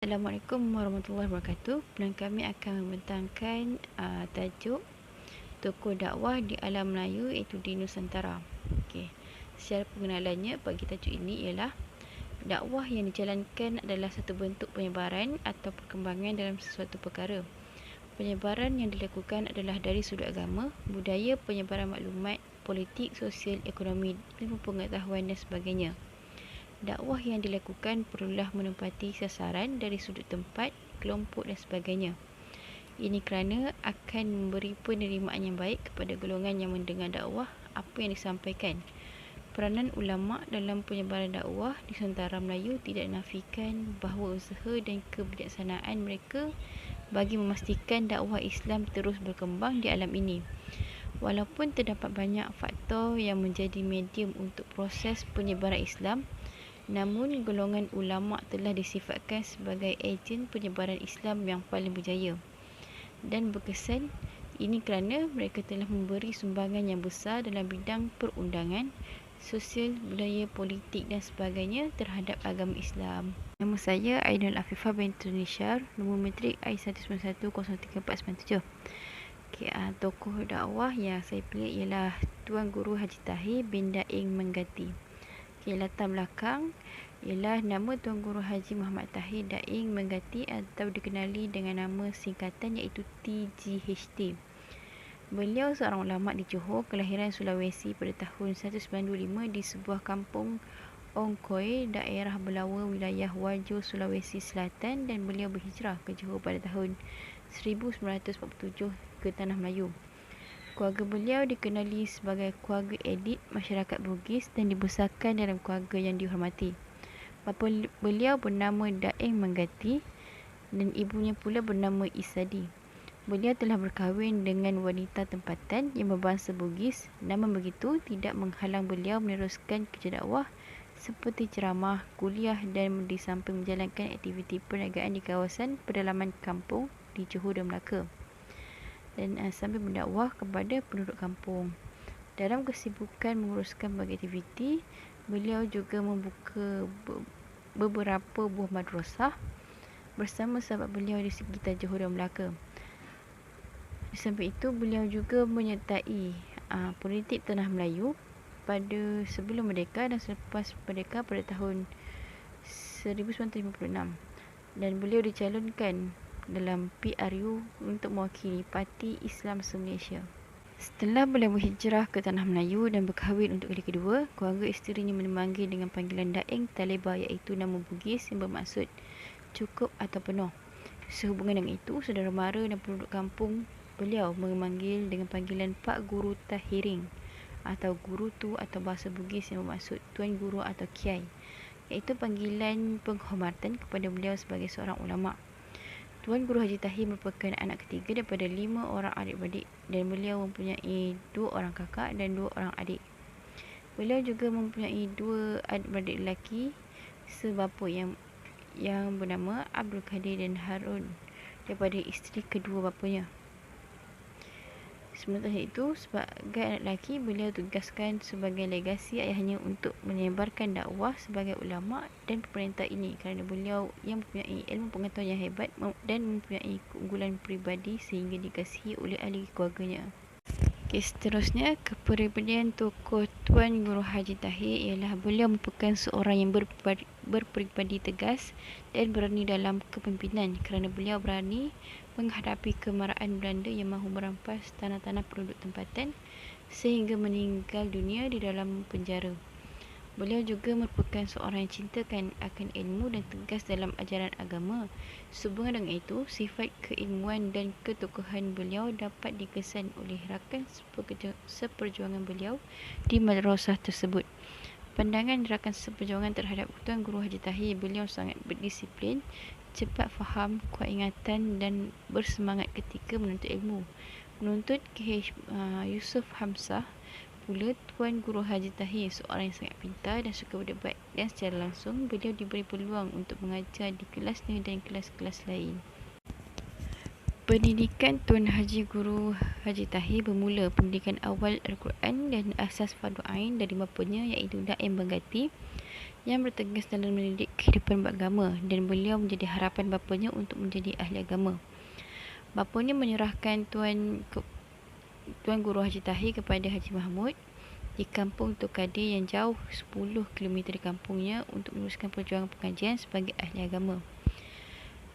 Assalamualaikum warahmatullahi wabarakatuh. Dan kami akan membentangkan tajuk tokoh dakwah di alam Melayu iaitu di Nusantara. Okey. Secara pengenalannya bagi tajuk ini ialah dakwah yang dijalankan adalah satu bentuk penyebaran atau perkembangan dalam sesuatu perkara. Penyebaran yang dilakukan adalah dari sudut agama, budaya, penyebaran maklumat, politik, sosial, ekonomi, ilmu pengetahuan dan sebagainya. Dakwah yang dilakukan perlulah menempati sasaran dari sudut tempat, kelompok dan sebagainya. Ini kerana akan memberi penerimaan yang baik kepada golongan yang mendengar dakwah apa yang disampaikan. Peranan ulama dalam penyebaran dakwah di Nusantara Melayu tidak nafikan bahawa usaha dan kebijaksanaan mereka bagi memastikan dakwah Islam terus berkembang di alam ini. Walaupun terdapat banyak faktor yang menjadi medium untuk proses penyebaran Islam, namun golongan ulama telah disifatkan sebagai ejen penyebaran Islam yang paling berjaya dan berkesan. Ini kerana mereka telah memberi sumbangan yang besar dalam bidang perundangan, sosial, budaya, politik dan sebagainya terhadap agama Islam. Nama saya Ainul Afifah binti Nishar, nombor matrik I1910347. Tokoh dakwah yang saya pilih ialah Tuan Guru Haji Tahir bin Daeng Menggati. Latar belakang ialah nama Tuan Guru Haji Muhammad Tahir Daeng Menggati atau dikenali dengan nama singkatan iaitu TGHT. Beliau seorang ulama di Johor, kelahiran Sulawesi pada tahun 1925 di sebuah kampung Ongkoi, daerah Belawa, wilayah Wajo, Sulawesi Selatan, dan beliau berhijrah ke Johor pada tahun 1947 ke Tanah Melayu. Keluarga beliau dikenali sebagai keluarga elit masyarakat Bugis dan dibesarkan dalam keluarga yang dihormati. Bapa beliau bernama Daeng Menggati dan ibunya pula bernama Isadi. Beliau telah berkahwin dengan wanita tempatan yang berbangsa Bugis. Namun begitu tidak menghalang beliau meneruskan kerja dakwah seperti ceramah, kuliah dan di samping menjalankan aktiviti perniagaan di kawasan pedalaman kampung di Johor dan Melaka, dan sambil mendakwah kepada penduduk kampung. Dalam kesibukan menguruskan berbagai aktiviti, beliau juga membuka beberapa buah madrasah bersama sahabat beliau di sekitar Johor dan Melaka. Di samping itu, beliau juga menyertai politik Tanah Melayu pada sebelum merdeka dan selepas merdeka pada tahun 1956, dan beliau dicalonkan dalam PRU untuk mewakili Parti Islam se-Malaysia. Setelah beliau berhijrah ke Tanah Melayu dan berkahwin untuk kali kedua, keluarga isterinya memanggil dengan panggilan Daeng Taleba iaitu nama Bugis yang bermaksud cukup atau penuh. Sehubungan dengan itu, saudara mara dan penduduk kampung beliau memanggil dengan panggilan Pak Guru Tahiring atau Guru Tu atau bahasa Bugis yang bermaksud Tuan Guru atau Kiai, iaitu panggilan penghormatan kepada beliau sebagai seorang ulama. Tuan Guru Haji Tahir merupakan anak ketiga daripada 5 orang adik-beradik dan beliau mempunyai 2 orang kakak dan 2 orang adik. Beliau juga mempunyai 2 adik-beradik lelaki sebapa yang bernama Abdul Kadir dan Harun daripada isteri kedua bapanya. Sementara itu, sebagai anak lelaki, beliau tugaskan sebagai legasi ayahnya untuk menyebarkan dakwah sebagai ulama dan pemerintah ini kerana beliau yang mempunyai ilmu pengetahuan yang hebat dan mempunyai keunggulan peribadi sehingga dikasihi oleh ahli keluarganya. Seterusnya, kepribadian tokoh Tuan Guru Haji Tahir ialah beliau merupakan seorang yang berpribadi tegas dan berani dalam kepimpinan kerana beliau berani menghadapi kemarahan Belanda yang mahu merampas tanah-tanah penduduk tempatan sehingga meninggal dunia di dalam penjara. Beliau juga merupakan seorang yang cintakan akan ilmu dan tegas dalam ajaran agama. Sehubungan dengan itu, sifat keilmuan dan ketokohan beliau dapat dikesan oleh rakan seperjuangan beliau di madrasah tersebut. Pandangan rakan seperjuangan terhadap Tuan Guru Haji Tahir, beliau sangat berdisiplin, cepat faham, kuat ingatan dan bersemangat ketika menuntut ilmu. Menuntut KH Yusuf Hamzah pula, Tuan Guru Haji Tahir seorang yang sangat pintar dan suka berdebat, dan secara langsung beliau diberi peluang untuk mengajar di kelasnya dan kelas-kelas lain. Pendidikan Tuan Haji Guru Haji Tahir bermula pendidikan awal Al-Quran dan asas fardu ain dari bapanya iaitu Daeng Menggati. yang bertegas dalam mendidik kehidupan beragama, dan beliau menjadi harapan bapanya untuk menjadi ahli agama. Bapanya menyerahkan Tuan Guru Haji Tahir kepada Haji Mahmud di kampung Tok Kadir yang jauh 10 km dari kampungnya untuk meneruskan perjuangan pengajian sebagai ahli agama.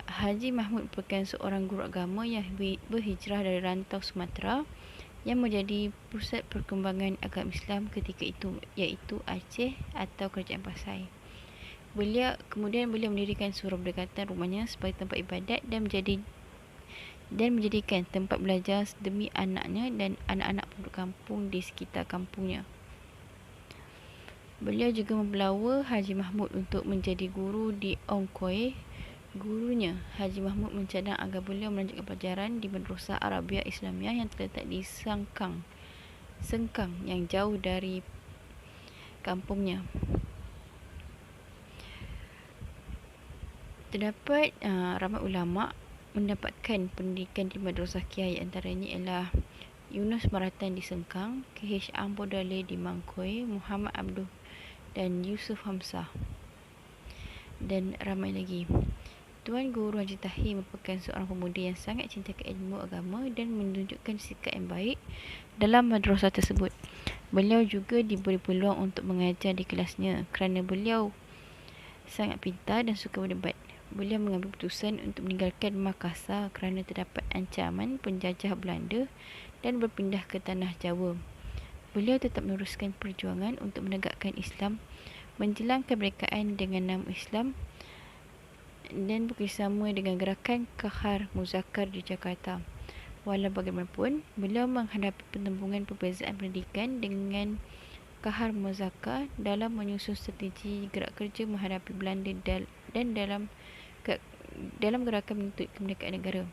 Haji Mahmud merupakan seorang guru agama yang berhijrah dari rantau Sumatera yang menjadi pusat perkembangan agama Islam ketika itu, iaitu Aceh atau Kerajaan Pasai. Kemudian beliau mendirikan surau berdekatan rumahnya sebagai tempat ibadat dan menjadikan tempat belajar demi anaknya dan anak-anak penduduk kampung di sekitar kampungnya. Beliau juga membawa Haji Mahmud untuk menjadi guru di Ongkoe. Gurunya, Haji Mahmud mencadang agar beliau melanjutkan pelajaran di Madrasah Arabiah Islamiah yang terletak di Sengkang yang jauh dari kampungnya. Terdapat ramai ulama mendapatkan pendidikan di Madrasah Kiai, antaranya ialah Yunus Maratan di Sengkang, KH Ampodale di Mangkoi, Muhammad Abduh dan Yusuf Hamzah, dan ramai lagi. Tuan Guru Haji Tahir merupakan seorang pemuda yang sangat cinta ke ilmu agama dan menunjukkan sikap yang baik dalam madrasah tersebut. Beliau juga diberi peluang untuk mengajar di kelasnya kerana beliau sangat pintar dan suka berdebat. Beliau mengambil keputusan untuk meninggalkan Makassar kerana terdapat ancaman penjajah Belanda dan berpindah ke tanah Jawa. Beliau tetap meneruskan perjuangan untuk menegakkan Islam menjelang kemerdekaan dengan nama Islam dan bekerjasama dengan gerakan Kahar Muzakkar di Jakarta. Walau bagaimanapun, beliau menghadapi pertembungan perbezaan pendidikan dengan Kahar Muzakkar dalam menyusun strategi gerak kerja menghadapi Belanda dan dalam gerakan menuntut kemerdekaan negara.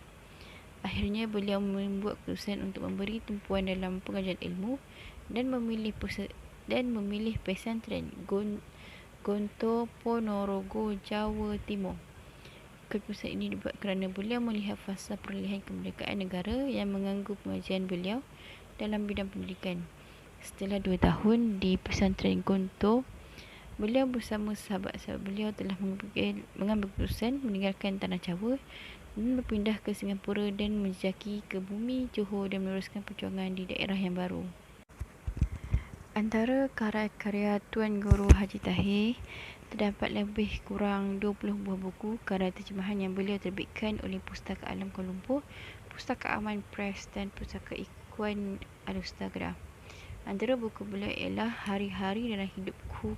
Akhirnya beliau membuat keputusan untuk memberi tumpuan dalam pengajian ilmu dan memilih pesantren Gonto Ponorogo, Jawa Timur. Keputusan ini dibuat kerana beliau melihat fasa perolehan kemerdekaan negara yang mengganggu pengajian beliau dalam bidang pendidikan. Setelah 2 tahun di pesantren Gonto, beliau bersama sahabat-sahabat beliau telah mengambil keputusan meninggalkan tanah Jawa dan berpindah ke Singapura dan menjejaki ke bumi Johor dan meneruskan perjuangan di daerah yang baru. Antara karya-karya Tuan Guru Haji Tahir, terdapat lebih kurang 20 buah buku karya terjemahan yang beliau terbitkan oleh Pustaka Alam Kuala Lumpur, Pustaka Aman Press dan Pustaka Ikhwan Al-Ustagrah. Antara buku beliau ialah Hari-Hari dalam Hidupku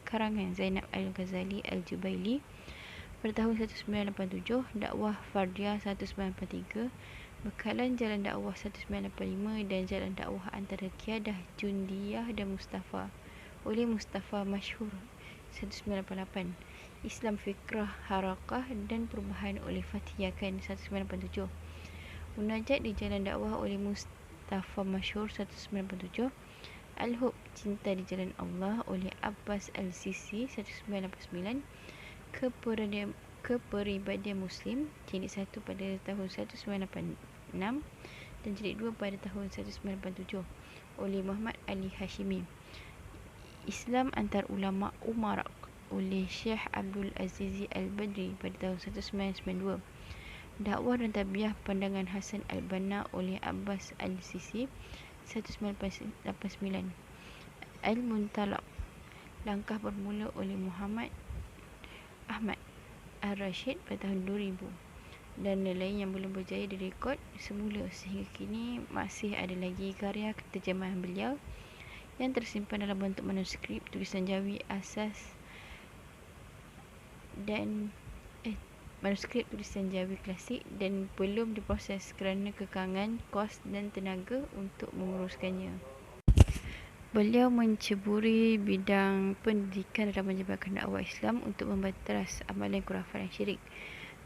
karangan Zainab Al-Ghazali Al-Jubaili pada tahun 1987, Dakwah Fardiyah 1983, Bekalan Jalan Dakwah 1985 dan Jalan Dakwah Antara Qiyadah Jundiyah dan Mustafa oleh Mustafa Masyhur 1988, Islam Fikrah Harakah dan Perubahan oleh Fatih Yakan 1987, Munajat di Jalan Dakwah oleh Mustafa Masyhur 1987, Al-Hub Cinta di Jalan Allah oleh Abbas Al-Sisi 1989, Keperibadian Muslim jilid 1 pada tahun 1986 dan jilid 2 pada tahun 1987 oleh Muhammad Ali Hashimi, Islam Antar Ulama Umarak oleh Syekh Abdul Aziz Al-Badri pada tahun 1992, Dakwah dan Tabiah Pandangan Hasan Al-Banna oleh Abbas Al-Sisi 1989, Al-Muntalaq Langkah Bermula oleh Muhammad Ahmad Ar-Rashid pada tahun 2000 dan lain-lain yang belum berjaya direkod semula sehingga kini masih ada lagi karya terjemahan beliau yang tersimpan dalam bentuk manuskrip tulisan Jawi asas dan manuskrip tulisan Jawi klasik dan belum diproses kerana kekangan kos dan tenaga untuk menguruskannya. Beliau menceburi bidang pendidikan dalam menyebarkan dakwah Islam untuk membatas amalan khurafat dan syirik.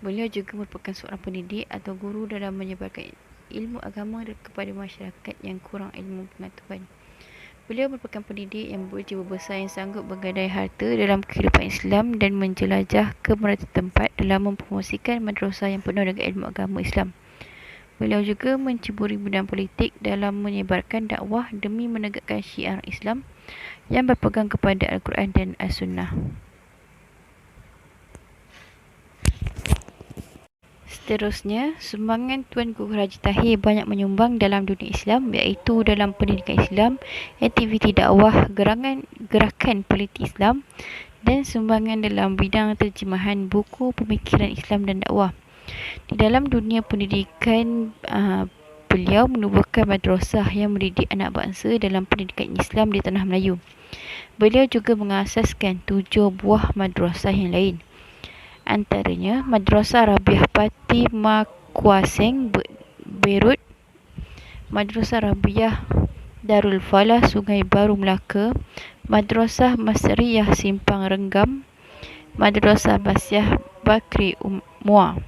Beliau juga merupakan seorang pendidik atau guru dalam menyebarkan ilmu agama kepada masyarakat yang kurang ilmu pengetahuan. Beliau merupakan pendidik yang berjiwa besar yang sanggup bergadai harta dalam kehidupan Islam dan menjelajah ke merata tempat dalam mempromosikan madrasah yang penuh dengan ilmu agama Islam. Beliau juga menceburi bidang politik dalam menyebarkan dakwah demi menegakkan syiar Islam yang berpegang kepada Al-Quran dan As-Sunnah. Seterusnya, sumbangan Tuan Guru Haji Tahir banyak menyumbang dalam dunia Islam, iaitu dalam pendidikan Islam, aktiviti dakwah, gerakan politik Islam dan sumbangan dalam bidang terjemahan buku pemikiran Islam dan dakwah. Di dalam dunia pendidikan, beliau menubuhkan madrasah yang mendidik anak bangsa dalam pendidikan Islam di tanah Melayu. Beliau juga mengasaskan 7 buah madrasah yang lain. Antaranya Madrasah Rabiah Pati Makuaseng, Beirut, Madrasah Rabiah Darul Falah, Sungai Baru, Melaka, Madrasah Masriyah Simpang Renggam, Madrasah Basiah Bakri Muar.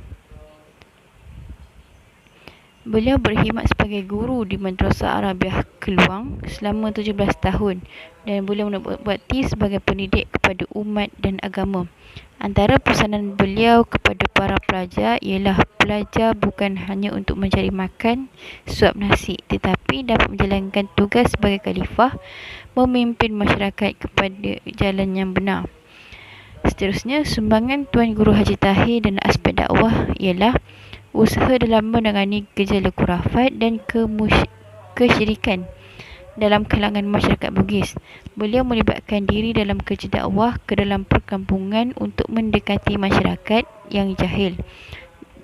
Beliau berkhidmat sebagai guru di Madrasah Arabiah Keluang selama 17 tahun dan beliau berbakti sebagai pendidik kepada umat dan agama. Antara pesanan beliau kepada para pelajar ialah pelajar bukan hanya untuk mencari makan suap nasi, tetapi dapat menjalankan tugas sebagai khalifah, memimpin masyarakat kepada jalan yang benar. Seterusnya, sumbangan Tuan Guru Haji Tahir dan aspek dakwah ialah usaha dalam menangani gejala khurafat dan kesyirikan dalam kalangan masyarakat Bugis. Beliau melibatkan diri dalam kerja dakwah ke dalam perkampungan untuk mendekati masyarakat yang jahil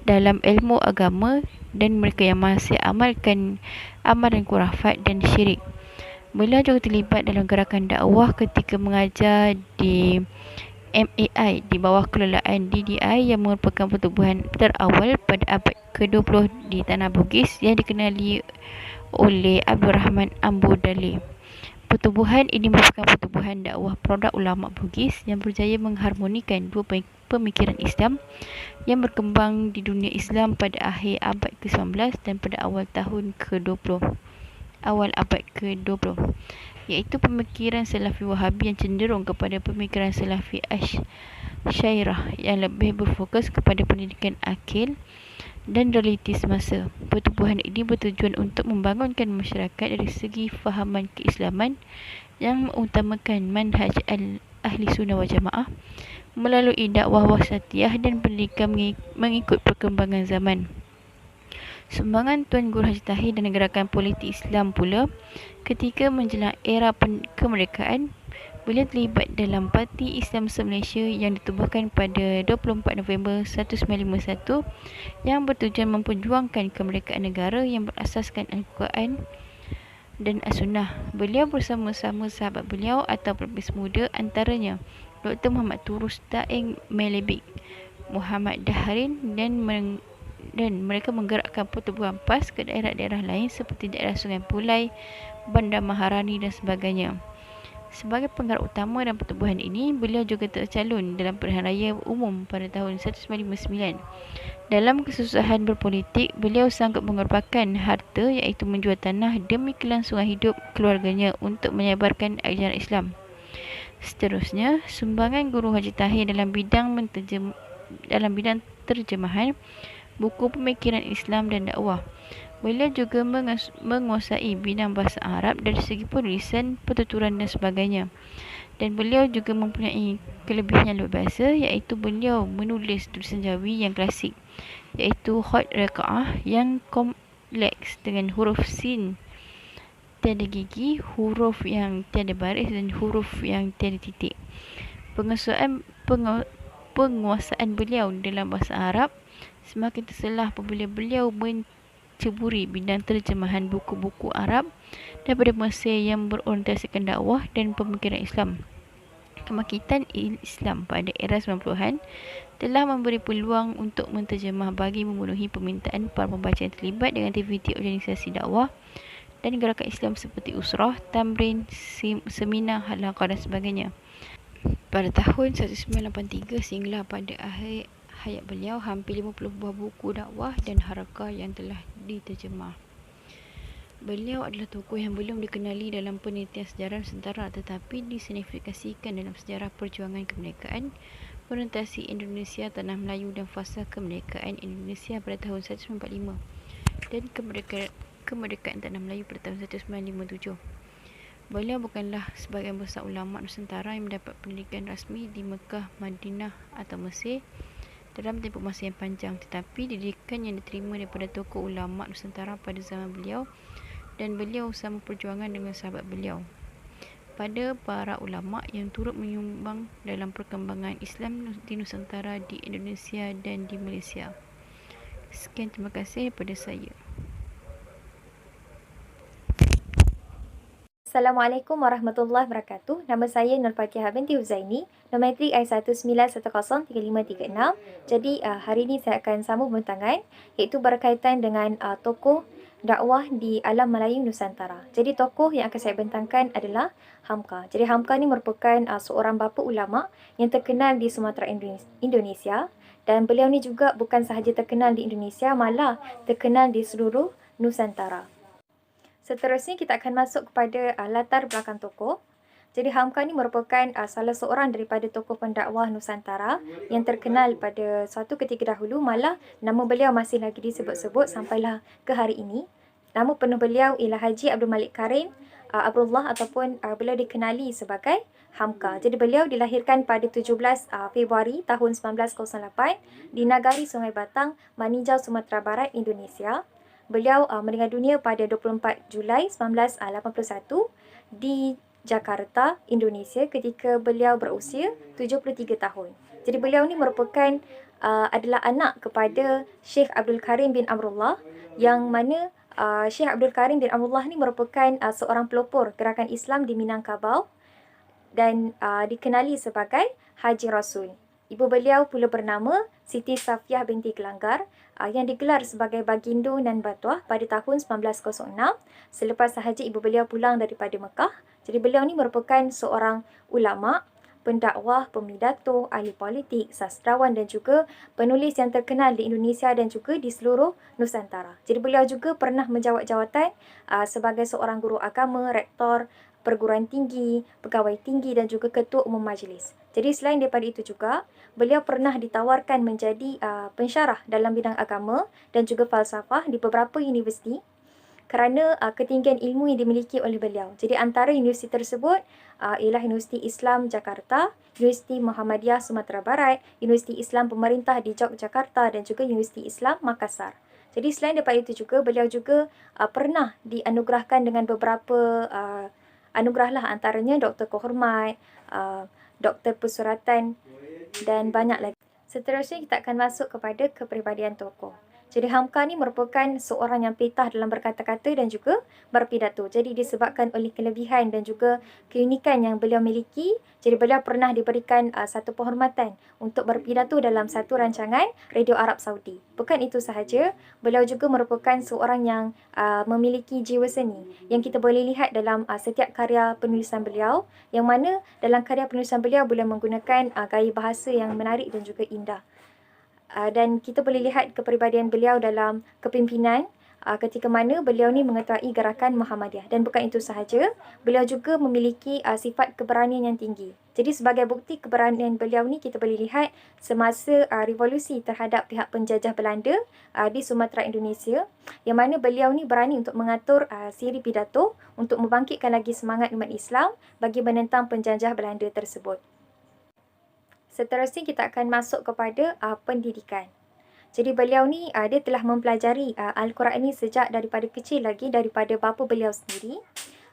dalam ilmu agama dan mereka yang masih amalkan amalan khurafat dan syirik. Beliau juga terlibat dalam gerakan dakwah ketika mengajar di MAI di bawah kelolaan DDI yang merupakan pertubuhan terawal pada abad ke-20 di Tanah Bugis yang dikenali oleh Abdul Rahman Ambo Daleh. Pertubuhan ini merupakan pertubuhan dakwah produk ulama Bugis yang berjaya mengharmonikan dua pemikiran Islam yang berkembang di dunia Islam pada akhir abad ke-19 dan pada awal tahun ke-20. Awal abad ke-20, iaitu pemikiran Salafi Wahabi yang cenderung kepada pemikiran Salafi Asyairah yang lebih berfokus kepada pendidikan akil dan realiti semasa. Pertubuhan ini bertujuan untuk membangunkan masyarakat dari segi fahaman keislaman yang mengutamakan manhaj ahli sunnah wal jamaah melalui dakwah wasatiyah dan pendidikan mengikut perkembangan zaman. Sumbangan Tuan Guru Haji Tahir dan gerakan politik Islam pula ketika menjelang era kemerdekaan, beliau terlibat dalam Parti Islam Se-Malaysia yang ditubuhkan pada 24 November 1951 yang bertujuan memperjuangkan kemerdekaan negara yang berasaskan Al-Quran dan As-Sunnah. Beliau bersama-sama sahabat beliau atau pelapis muda, antaranya Dr. Muhammad Turus Daeng Melebik, Muhammad Daharin dan mereka menggerakkan pertubuhan PAS ke daerah-daerah lain seperti daerah Sungai Pulai, Bandar Maharani dan sebagainya. Sebagai penggerak utama dalam pertubuhan ini, beliau juga tercalon dalam pilihan raya umum pada tahun 1959. Dalam kesusahan berpolitik, beliau sanggup mengorbankan harta iaitu menjual tanah demi kelangsungan hidup keluarganya untuk menyebarkan ajaran Islam. Seterusnya, sumbangan Guru Haji Tahir dalam bidang terjemahan buku pemikiran Islam dan dakwah. Beliau juga menguasai bidang bahasa Arab dari segi penulisan, pertuturan dan sebagainya. Dan beliau juga mempunyai kelebihan yang luar biasa, iaitu beliau menulis tulisan Jawi yang klasik, iaitu khat raka'ah yang kompleks dengan huruf sin tiada gigi, huruf yang tiada baris dan huruf yang tiada titik. Penguasaan beliau dalam bahasa Arab semakin terselah apabila beliau menceburi bidang terjemahan buku-buku Arab daripada Mesir yang berorientasikan dakwah dan pemikiran Islam. Kebangkitan Islam pada era 90-an telah memberi peluang untuk menterjemah bagi memenuhi permintaan para pembaca yang terlibat dengan aktiviti organisasi dakwah dan gerakan Islam seperti Usrah, Tamrin, Seminar, Halaqah dan sebagainya. Pada tahun 1983 sehinggalah pada akhir hayat beliau, hampir 50 buah buku dakwah dan harakah yang telah diterjemah. Beliau adalah tokoh yang belum dikenali dalam penelitian sejarah Nusantara tetapi disignifikasikan dalam sejarah perjuangan kemerdekaan, orientasi Indonesia Tanah Melayu dan fasa kemerdekaan Indonesia pada tahun 1945 dan kemerdekaan Tanah Melayu pada tahun 1957. Beliau bukanlah sebagian besar ulama Nusantara yang mendapat pendidikan rasmi di Mekah, Madinah atau Mesir, dalam tempoh masa yang panjang, tetapi didikan yang diterima daripada tokoh ulama Nusantara pada zaman beliau dan beliau sama perjuangan dengan sahabat beliau pada para ulama yang turut menyumbang dalam perkembangan Islam di Nusantara, di Indonesia dan di Malaysia. Sekian, terima kasih daripada saya. Assalamualaikum warahmatullahi wabarakatuh. Nama saya Nur Fatihah binti Huzaini, nombor metrik I191035336. Jadi hari ini saya akan sambung pembentangan iaitu berkaitan dengan tokoh dakwah di alam Melayu Nusantara. Jadi tokoh yang akan saya bentangkan adalah Hamka. Jadi Hamka ni merupakan seorang bapa ulama yang terkenal di Sumatera Indonesia, dan beliau ni juga bukan sahaja terkenal di Indonesia, malah terkenal di seluruh Nusantara. Seterusnya kita akan masuk kepada latar belakang tokoh. Jadi Hamka ni merupakan salah seorang daripada tokoh pendakwah Nusantara yang terkenal pada suatu ketika dahulu, malah nama beliau masih lagi disebut-sebut sampailah ke hari ini. Nama penuh beliau ialah Haji Abdul Malik Karim Abdullah, ataupun beliau dikenali sebagai Hamka. Jadi beliau dilahirkan pada 17 Februari tahun 1908 di Nagari Sungai Batang, Maninjau, Sumatera Barat, Indonesia. Beliau meninggal dunia pada 24 Julai 1981 di Jakarta, Indonesia ketika beliau berusia 73 tahun. Jadi beliau ni merupakan adalah anak kepada Syekh Abdul Karim bin Amrullah, yang mana Syekh Abdul Karim bin Amrullah ni merupakan seorang pelopor gerakan Islam di Minangkabau dan dikenali sebagai Haji Rasul. Ibu beliau pula bernama Siti Safiah binti Gelanggar yang digelar sebagai Bagindo Nan Batuah pada tahun 1906 selepas sahaja ibu beliau pulang daripada Mekah. Jadi beliau ni merupakan seorang ulama, pendakwah, pemidato, ahli politik, sastrawan dan juga penulis yang terkenal di Indonesia dan juga di seluruh Nusantara. Jadi beliau juga pernah menjawat jawatan sebagai seorang guru agama, rektor perguruan tinggi, pegawai tinggi dan juga ketua umum majlis. Jadi selain daripada itu juga, beliau pernah ditawarkan menjadi pensyarah dalam bidang agama dan juga falsafah di beberapa universiti kerana ketinggian ilmu yang dimiliki oleh beliau. Jadi antara universiti tersebut ialah Universiti Islam Jakarta, Universiti Muhammadiyah Sumatera Barat, Universiti Islam Pemerintah di Yogyakarta dan juga Universiti Islam Makassar. Jadi selain daripada itu juga, beliau juga pernah dianugerahkan dengan beberapa anugerah lah, antaranya Doktor Kehormat, Doktor Persuratan dan banyak lagi. Seterusnya kita akan masuk kepada kepribadian tokoh. Jadi Hamka ni merupakan seorang yang petah dalam berkata-kata dan juga berpidato. Jadi disebabkan oleh kelebihan dan juga keunikan yang beliau miliki, jadi beliau pernah diberikan satu penghormatan untuk berpidato dalam satu rancangan Radio Arab Saudi. Bukan itu sahaja, beliau juga merupakan seorang yang memiliki jiwa seni yang kita boleh lihat dalam setiap karya penulisan beliau, yang mana dalam karya penulisan beliau beliau menggunakan gaya bahasa yang menarik dan juga indah. Dan kita boleh lihat kepribadian beliau dalam kepimpinan ketika mana beliau ni mengetuai gerakan Muhammadiyah. Dan bukan itu sahaja, beliau juga memiliki sifat keberanian yang tinggi. Jadi sebagai bukti keberanian beliau ni kita boleh lihat semasa revolusi terhadap pihak penjajah Belanda di Sumatera Indonesia, yang mana beliau ni berani untuk mengatur siri pidato untuk membangkitkan lagi semangat umat Islam bagi menentang penjajah Belanda tersebut. Seterusnya kita akan masuk kepada pendidikan. Jadi beliau ni dia telah mempelajari Al-Quran ni sejak daripada kecil lagi, daripada bapa beliau sendiri.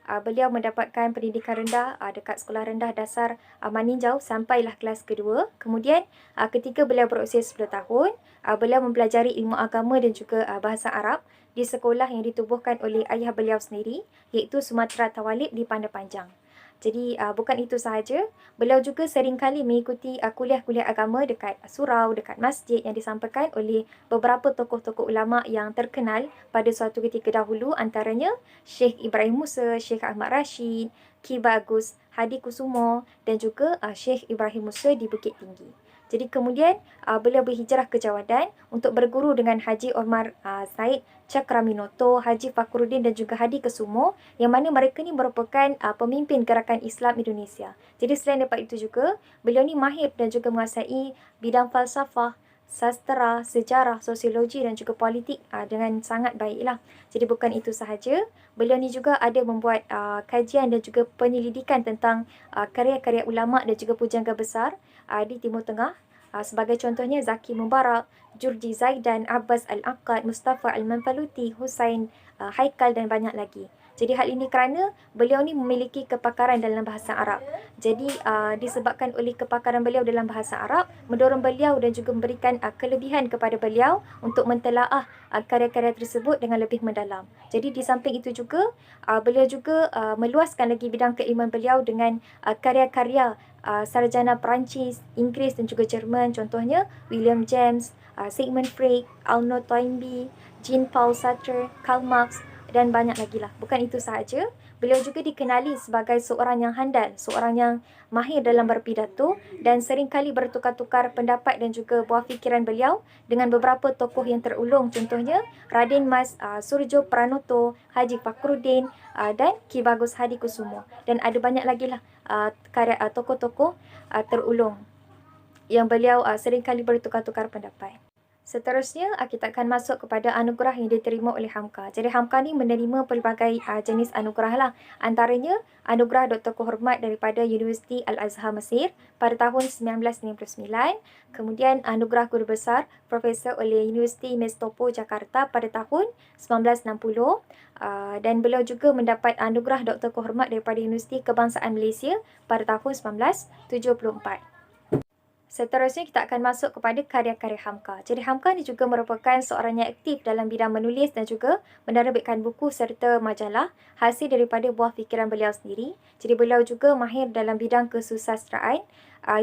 Beliau mendapatkan pendidikan rendah dekat sekolah rendah dasar Maninjau sampailah kelas kedua. Kemudian ketika beliau berusia 10 tahun, beliau mempelajari ilmu agama dan juga bahasa Arab di sekolah yang ditubuhkan oleh ayah beliau sendiri, iaitu Sumatera Tawalib di Pandar Panjang. Jadi bukan itu sahaja, beliau juga seringkali mengikuti kuliah-kuliah agama dekat surau, dekat masjid yang disampaikan oleh beberapa tokoh-tokoh ulama yang terkenal pada suatu ketika dahulu, antaranya Syekh Ibrahim Musa, Syekh Ahmad Rashid, Ki Bagus Hadi Kusumo dan juga Syekh Ibrahim Musa di Bukit Tinggi. Jadi kemudian beliau berhijrah ke Jawadan untuk berguru dengan Haji Omar Said Cakraminoto, Haji Fakhruddin dan juga Hadi Kusumo, yang mana mereka ni merupakan pemimpin gerakan Islam Indonesia. Jadi selain daripada itu juga, beliau ni mahir dan juga menguasai bidang falsafah, sastra, sejarah, sosiologi dan juga politik dengan sangat baiklah. Jadi bukan itu sahaja, beliau ni juga ada membuat kajian dan juga penyelidikan tentang karya-karya ulama dan juga pujangga besar di Timur Tengah, Sebagai contohnya Zaki Mubarak, Jurji Zaidan, Abbas Al-Aqad, Mustafa Al-Manfaluti, Hussein Haikal dan banyak lagi. Jadi hal ini kerana beliau ni memiliki kepakaran dalam bahasa Arab. Jadi disebabkan oleh kepakaran beliau dalam bahasa Arab, mendorong beliau dan juga memberikan kelebihan kepada beliau untuk mentelaah karya-karya tersebut dengan lebih mendalam. Jadi di samping itu juga, beliau juga meluaskan lagi bidang keilmuan beliau dengan karya-karya sarjana Perancis, Inggeris dan juga Jerman. Contohnya William James, Sigmund Freud, Arnold Toynbee, Jean-Paul Sartre, Karl Marx dan banyak lagi lah. Bukan itu sahaja, beliau juga dikenali sebagai seorang yang handal, seorang yang mahir dalam berpidato dan seringkali bertukar-tukar pendapat dan juga buah fikiran beliau dengan beberapa tokoh yang terulung. Contohnya Raden Mas Surjo Pranoto, Haji Fakhruddin dan Ki Bagus Hadikusumo. Dan ada banyak lagi lah karya tokoh-tokoh terulung yang beliau seringkali bertukar-tukar pendapat. Seterusnya, kita akan masuk kepada anugerah yang diterima oleh Hamka. Jadi Hamka ni menerima pelbagai jenis anugerah lah. Antaranya, anugerah Doktor Kehormat daripada Universiti Al-Azhar Mesir pada tahun 1999. Kemudian, anugerah Guru Besar Profesor oleh Universiti Mestopo Jakarta pada tahun 1960. Dan beliau juga mendapat anugerah Doktor Kehormat daripada Universiti Kebangsaan Malaysia pada tahun 1974. Seterusnya kita akan masuk kepada karya-karya Hamka. Jadi Hamka ni juga merupakan seorang yang aktif dalam bidang menulis dan juga menerbitkan buku serta majalah hasil daripada buah fikiran beliau sendiri. Jadi beliau juga mahir dalam bidang kesusastraan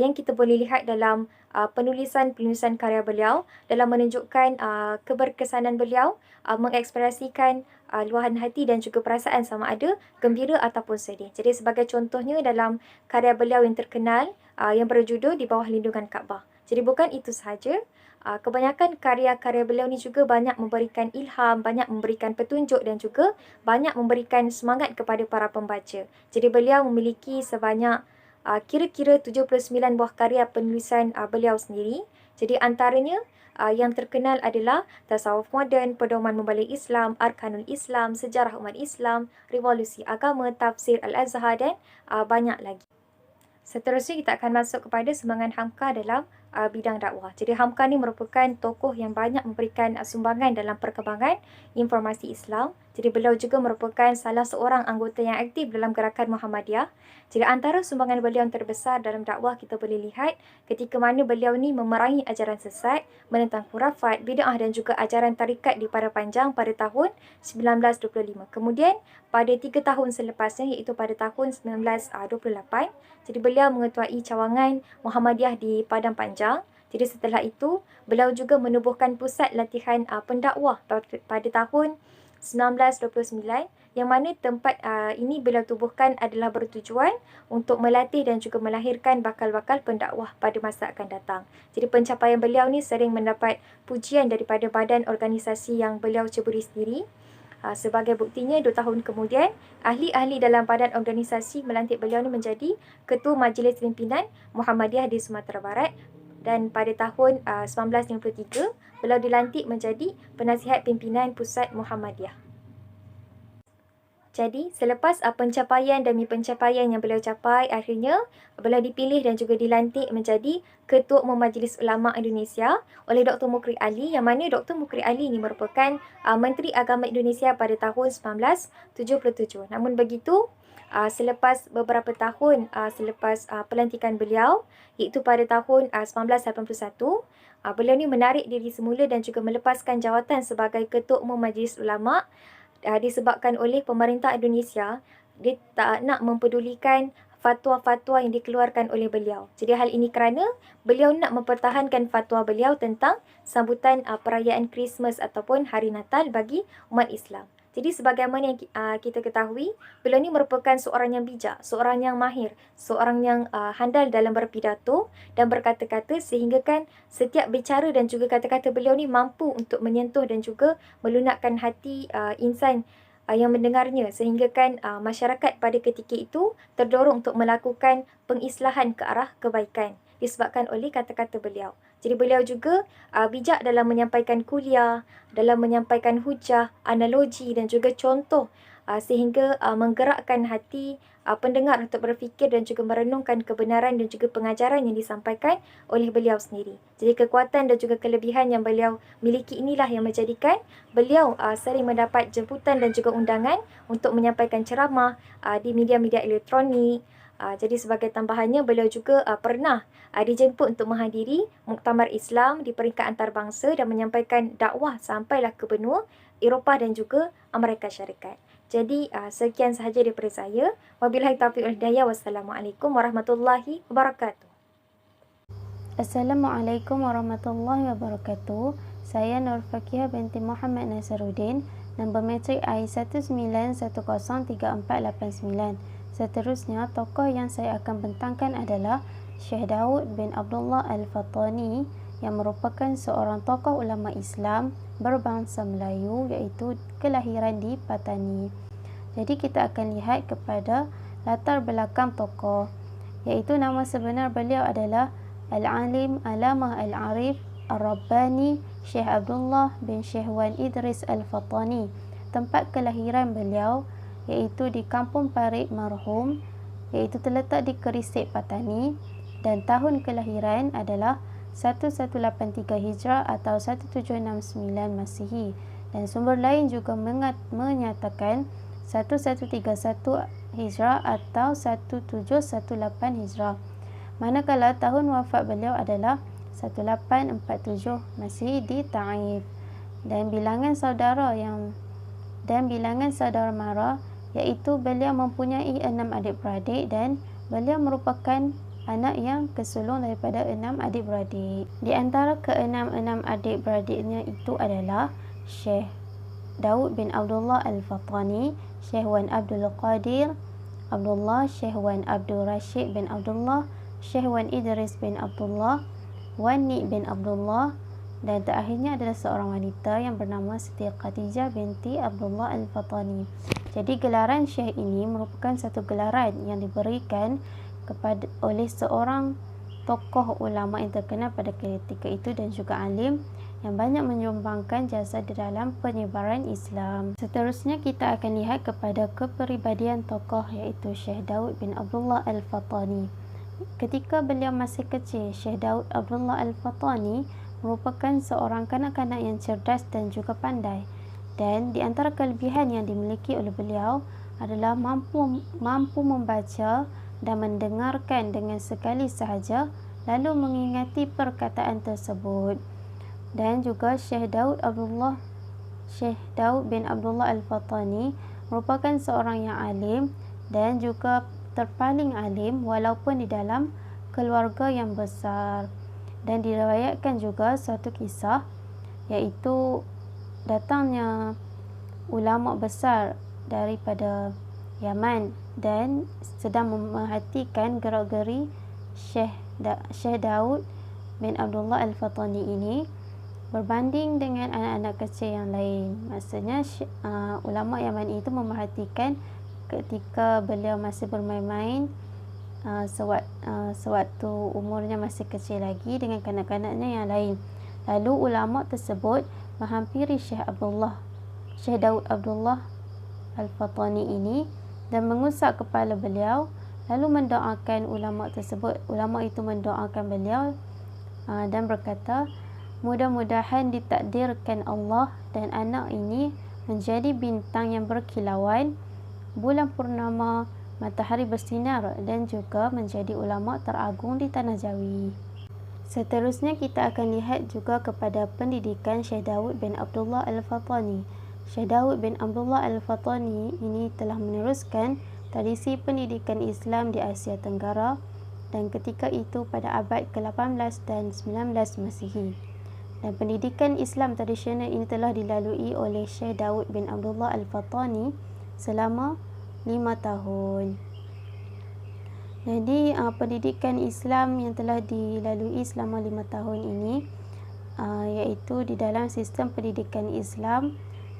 yang kita boleh lihat dalam penulisan karya beliau dalam menunjukkan keberkesanan beliau mengekspresikan luahan hati dan juga perasaan sama ada gembira ataupun sedih. Jadi sebagai contohnya dalam karya beliau yang terkenal yang berjudul Di Bawah Lindungan Kaabah. Jadi bukan itu sahaja, kebanyakan karya-karya beliau ni juga banyak memberikan ilham, banyak memberikan petunjuk dan juga banyak memberikan semangat kepada para pembaca. Jadi beliau memiliki sebanyak kira-kira 79 buah karya penulisan beliau sendiri. Jadi antaranya yang terkenal adalah Tasawuf Moden, Pedoman Membalik Islam, Arkanul Islam, Sejarah Umat Islam, Revolusi Agama, Tafsir Al-Azhar dan banyak lagi. Seterusnya kita akan masuk kepada sumbangan Hamka dalam bidang dakwah. Jadi Hamka ni merupakan tokoh yang banyak memberikan sumbangan dalam perkembangan informasi Islam. Jadi beliau juga merupakan salah seorang anggota yang aktif dalam gerakan Muhammadiyah. Jadi antara sumbangan beliau yang terbesar dalam dakwah kita boleh lihat ketika mana beliau ni memerangi ajaran sesat, menentang khurafat, bid'ah dan juga ajaran tarikat di Padang Panjang pada tahun 1925. Kemudian pada 3 tahun selepasnya iaitu pada tahun 1928, jadi beliau mengetuai cawangan Muhammadiyah di Padang Panjang. Jadi setelah itu, beliau juga menubuhkan pusat latihan pendakwah pada tahun 1929 yang mana tempat ini beliau tubuhkan adalah bertujuan untuk melatih dan juga melahirkan bakal-bakal pendakwah pada masa akan datang. Jadi pencapaian beliau ni sering mendapat pujian daripada badan organisasi yang beliau ceburi sendiri. Sebagai buktinya, 2 tahun kemudian, ahli-ahli dalam badan organisasi melantik beliau ni menjadi Ketua Majlis Pimpinan Muhammadiyah di Sumatera Barat. Dan pada tahun 1953, beliau dilantik menjadi Penasihat Pimpinan Pusat Muhammadiyah. Jadi, selepas pencapaian demi pencapaian yang beliau capai, akhirnya beliau dipilih dan juga dilantik menjadi Ketua Umum Majlis Ulama Indonesia oleh Dr. Mukri Ali, yang mana Dr. Mukri Ali ini merupakan Menteri Agama Indonesia pada tahun 1977. Namun begitu, selepas beberapa tahun selepas pelantikan beliau, iaitu pada tahun 1981, beliau ni menarik diri semula dan juga melepaskan jawatan sebagai Ketua Umum Majlis Ulama disebabkan oleh pemerintah Indonesia dia tak nak mempedulikan fatwa-fatwa yang dikeluarkan oleh beliau. Jadi hal ini kerana beliau nak mempertahankan fatwa beliau tentang sambutan perayaan Christmas ataupun Hari Natal bagi umat Islam. Jadi sebagaimana yang kita ketahui, beliau ni merupakan seorang yang bijak, seorang yang mahir, seorang yang handal dalam berpidato dan berkata-kata sehingga kan setiap bicara dan juga kata-kata beliau ni mampu untuk menyentuh dan juga melunakkan hati insan yang mendengarnya sehingga kan masyarakat pada ketika itu terdorong untuk melakukan pengislahan ke arah kebaikan disebabkan oleh kata-kata beliau. Jadi beliau juga bijak dalam menyampaikan kuliah, dalam menyampaikan hujah, analogi dan juga contoh sehingga menggerakkan hati pendengar untuk berfikir dan juga merenungkan kebenaran dan juga pengajaran yang disampaikan oleh beliau sendiri. Jadi kekuatan dan juga kelebihan yang beliau miliki inilah yang menjadikan beliau sering mendapat jemputan dan juga undangan untuk menyampaikan ceramah di media-media elektronik. Jadi sebagai tambahannya, beliau juga pernah dijemput untuk menghadiri Muktamar Islam di peringkat antarabangsa dan menyampaikan dakwah sampailah ke benua Eropah dan juga Amerika Syarikat. Jadi sekian sahaja daripada saya. Wabillahi taufiq wal hidayah. Wassalamualaikum warahmatullahi wabarakatuh. Assalamualaikum warahmatullahi wabarakatuh. Saya Nur Fakihah binti Muhammad Nasaruddin, nombor matrik I19103489. Seterusnya, tokoh yang saya akan bentangkan adalah Syekh Daud bin Abdullah Al-Fattani, yang merupakan seorang tokoh ulama Islam berbangsa Melayu, iaitu kelahiran di Patani. Jadi kita akan lihat kepada latar belakang tokoh, iaitu nama sebenar beliau adalah Al-Alim Alamah Al-Arif Al-Rabbani Syekh Abdullah bin Syekh Wan Idris Al-Fattani. Tempat kelahiran beliau iaitu di Kampung Parit Marhum, iaitu terletak di Kerisik, Patani, dan tahun kelahiran adalah 1183 Hijrah atau 1769 Masihi, dan sumber lain juga menyatakan 1131 Hijrah atau 1718 Hijrah, manakala tahun wafat beliau adalah 1847 Masihi di Taif. Dan bilangan saudara mara, iaitu beliau mempunyai 6 adik-beradik dan beliau merupakan anak yang kesulung daripada 6 adik-beradik. Di antara ke-6 adik-beradiknya itu adalah Syekh Daud bin Abdullah Al-Fattani, Syekh Wan Abdul Qadir Abdullah, Syekh Wan Abdul Rashid bin Abdullah, Syekh Wan Idris bin Abdullah, Wani bin Abdullah, dan terakhirnya adalah seorang wanita yang bernama Siti Khadijah binti Abdullah Al-Fattani. Jadi gelaran Syekh ini merupakan satu gelaran yang diberikan oleh seorang tokoh ulama yang terkenal pada ketika itu dan juga alim yang banyak menyumbangkan jasa di dalam penyebaran Islam. Seterusnya kita akan lihat kepada kepribadian tokoh, iaitu Syekh Daud bin Abdullah Al-Fattani. Ketika beliau masih kecil, Syekh Daud Abdullah Al-Fattani merupakan seorang kanak-kanak yang cerdas dan juga pandai, dan di antara kelebihan yang dimiliki oleh beliau adalah mampu membaca dan mendengarkan dengan sekali sahaja lalu mengingati perkataan tersebut. Dan juga Syekh Daud bin Abdullah Al-Fattani merupakan seorang yang alim dan juga terpaling alim walaupun di dalam keluarga yang besar. Dan diriwayatkan juga suatu kisah, iaitu datangnya ulama besar daripada Yaman dan sedang memerhatikan gerak-geri Syekh Daud bin Abdullah Al-Fattani ini berbanding dengan anak-anak kecil yang lain. Maksudnya ulama Yaman itu memerhatikan ketika beliau masih bermain-main sewaktu umurnya masih kecil lagi dengan kanak-kanaknya yang lain. Lalu ulama tersebut menghampiri Syekh Daud Abdullah Al-Fattani ini dan mengusap kepala beliau, lalu mendoakan ulama tersebut. Ulama itu mendoakan beliau dan berkata, mudah-mudahan ditakdirkan Allah dan anak ini menjadi bintang yang berkilauan, bulan purnama, matahari bersinar, dan juga menjadi ulama teragung di Tanah Jawi. Seterusnya kita akan lihat juga kepada pendidikan Syekh Daud bin Abdullah Al-Fattani. Syekh Daud bin Abdullah Al-Fattani ini telah meneruskan tradisi pendidikan Islam di Asia Tenggara, dan ketika itu pada abad ke-18 dan 19 Masihi. Dan pendidikan Islam tradisional ini telah dilalui oleh Syekh Daud bin Abdullah Al-Fattani selama 5 tahun. Jadi pendidikan Islam yang telah dilalui selama 5 tahun ini iaitu di dalam sistem pendidikan Islam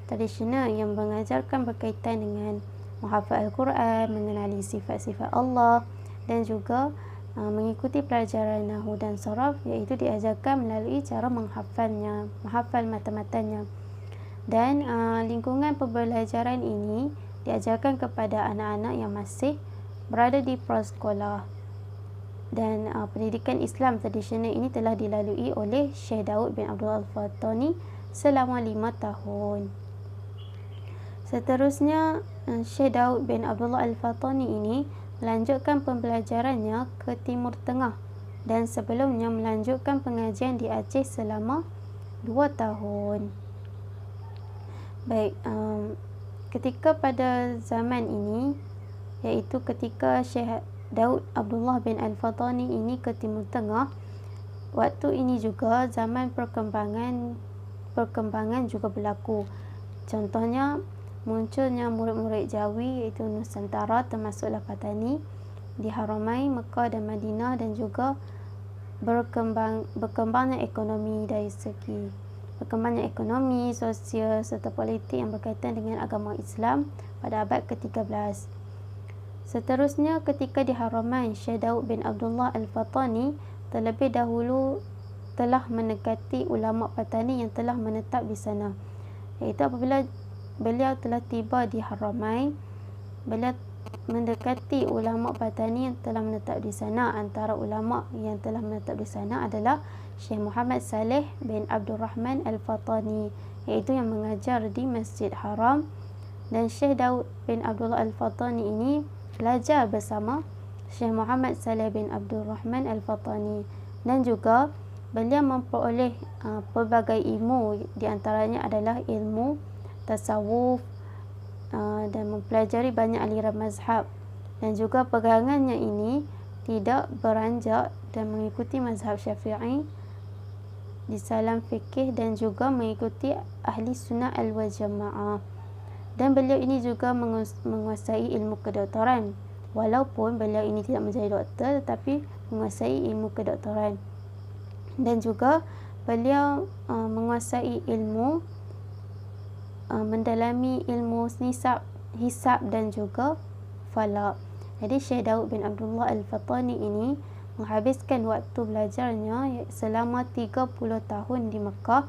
tradisional yang mengajarkan berkaitan dengan menghafal Al-Quran, mengenali sifat-sifat Allah, dan juga mengikuti pelajaran nahwu dan saraf, iaitu diajarkan melalui cara menghafal mata-matanya. Dan lingkungan pembelajaran ini diajarkan kepada anak-anak yang masih berada di prasekolah. Dan pendidikan Islam tradisional ini telah dilalui oleh Syekh Daud bin Abdullah Al-Fatani selama 5 tahun. Seterusnya, Syekh Daud bin Abdullah Al-Fatani ini melanjutkan pembelajarannya ke Timur Tengah dan sebelumnya melanjutkan pengajian di Aceh selama 2 tahun. Baik, ketika pada zaman ini, iaitu ketika Syekh Daud Abdullah bin Al-Fatani ini ke Timur Tengah, waktu ini juga zaman perkembangan juga berlaku. Contohnya, munculnya murid-murid Jawi iaitu Nusantara termasuklah Patani di Haramain Mekah dan Madinah, dan juga berkembangnya ekonomi dari segi perkembangan ekonomi, sosial serta politik yang berkaitan dengan agama Islam pada abad ke-13. Seterusnya, ketika di Haramain, Syekh Daud bin Abdullah Al-Fatani terlebih dahulu telah mendekati ulama Patani yang telah menetap di sana. Iaitu apabila beliau telah tiba di Haramain, beliau mendekati ulama Patani yang telah menetap di sana. Antara ulama yang telah menetap di sana adalah Syekh Muhammad Saleh bin Abdul Rahman Al-Fatani, iaitu yang mengajar di Masjid Haram. Dan Syekh Daud bin Abdullah Al-Fatani ini belajar bersama Syekh Muhammad Saleh bin Abdul Rahman Al-Fatani, dan juga beliau memperoleh pelbagai ilmu, di antaranya adalah ilmu tasawuf, dan mempelajari banyak aliran mazhab, dan juga pegangannya ini tidak beranjak dan mengikuti mazhab Syafi'i di salam fikih, dan juga mengikuti ahli sunnah al-wal jamaah. Dan beliau ini juga menguasai ilmu kedoktoran, walaupun beliau ini tidak menjadi doktor tetapi menguasai ilmu kedoktoran. Dan juga beliau menguasai ilmu mendalami ilmu hisab dan juga falak. Jadi Syekh Daud bin Abdullah Al-Fatani ini menghabiskan waktu belajarnya selama 30 tahun di Mekah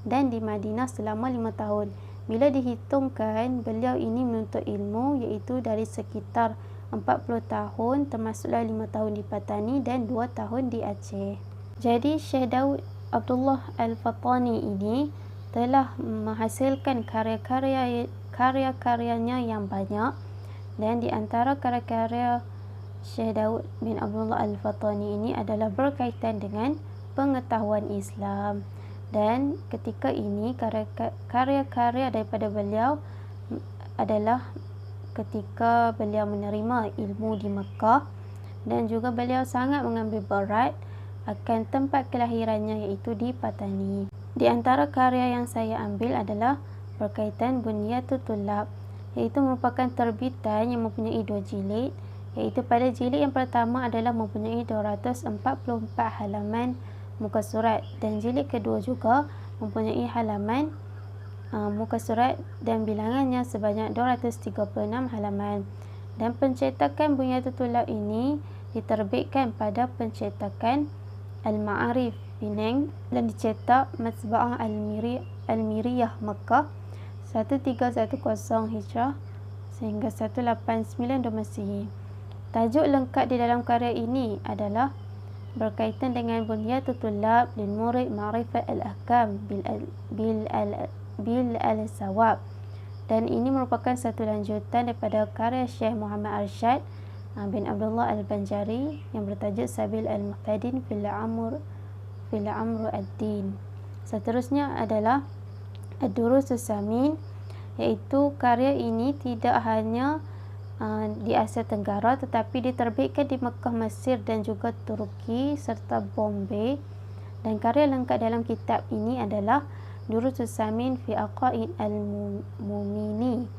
dan di Madinah selama 5 tahun. Bila dihitungkan, beliau ini menuntut ilmu iaitu dari sekitar 40 tahun, termasuklah 5 tahun di Patani dan 2 tahun di Aceh. Jadi Syekh Daud Abdullah Al-Fatani ini telah menghasilkan karya-karyanya yang banyak, dan di antara karya-karya Syekh Daud bin Abdullah Al-Fatani ini adalah berkaitan dengan pengetahuan Islam. Dan ketika ini karya-karya daripada beliau adalah ketika beliau menerima ilmu di Mekah, dan juga beliau sangat mengambil berat akan tempat kelahirannya iaitu di Patani. Di antara karya yang saya ambil adalah berkaitan Bunyatul Tullab, iaitu merupakan terbitan yang mempunyai 2 jilid, iaitu pada jilid yang pertama adalah mempunyai 244 halaman muka surat, dan jilid kedua juga mempunyai halaman muka surat dan bilangannya sebanyak 236 halaman. Dan pencetakan Bunyatul Tullab ini diterbitkan pada pencetakan Al-Ma'arif Penang dan dicetak Matba'ah Al-Miriyah Makkah 1310 Hijrah sehingga 189 Masihi. Tajuk lengkap di dalam karya ini adalah berkaitan dengan Bunyatul Tullab lil Murid Ma'rifat al-Ahkam bil al-Sawab, dan ini merupakan satu lanjutan daripada karya Syekh Muhammad Arsyad bin Abdullah Al-Banjari yang bertajuk Sabil al-Muhtadin fil Amr ad-Din. Seterusnya adalah Ad-Durusus Samin, iaitu karya ini tidak hanya di Asia Tenggara tetapi diterbitkan di Mekah, Mesir dan juga Turki serta Bombay. Dan karya lengkap dalam kitab ini adalah Durusus Samin fi Aqaid al-Mumini.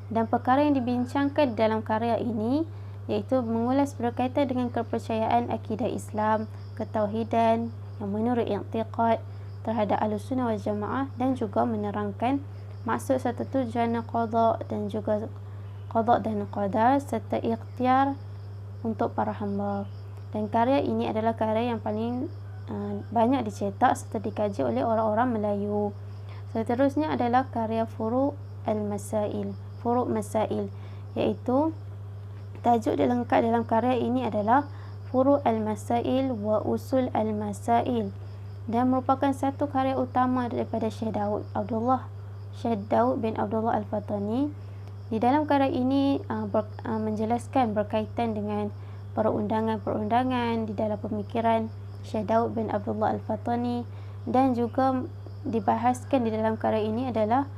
Dan perkara yang dibincangkan dalam karya ini iaitu mengulas berkaitan dengan kepercayaan akidah Islam, ketauhidan yang menurut i'tiqad terhadap Ahlussunnah wal Jamaah, dan juga menerangkan maksud serta tujuan qada dan juga qada dan qadar serta ikhtiar untuk para hamba. Dan karya ini adalah karya yang paling banyak dicetak serta dikaji oleh orang-orang Melayu. Seterusnya adalah karya Furu' Masail, iaitu tajuk lengkap dalam karya ini adalah Furu' al-Masail wa Usul al-Masail, dan merupakan satu karya utama daripada Syekh Daud bin Abdullah Al-Fatani. Di dalam karya ini menjelaskan berkaitan dengan perundangan-perundangan di dalam pemikiran Syekh Daud bin Abdullah Al-Fatani, dan juga dibahaskan di dalam karya ini adalah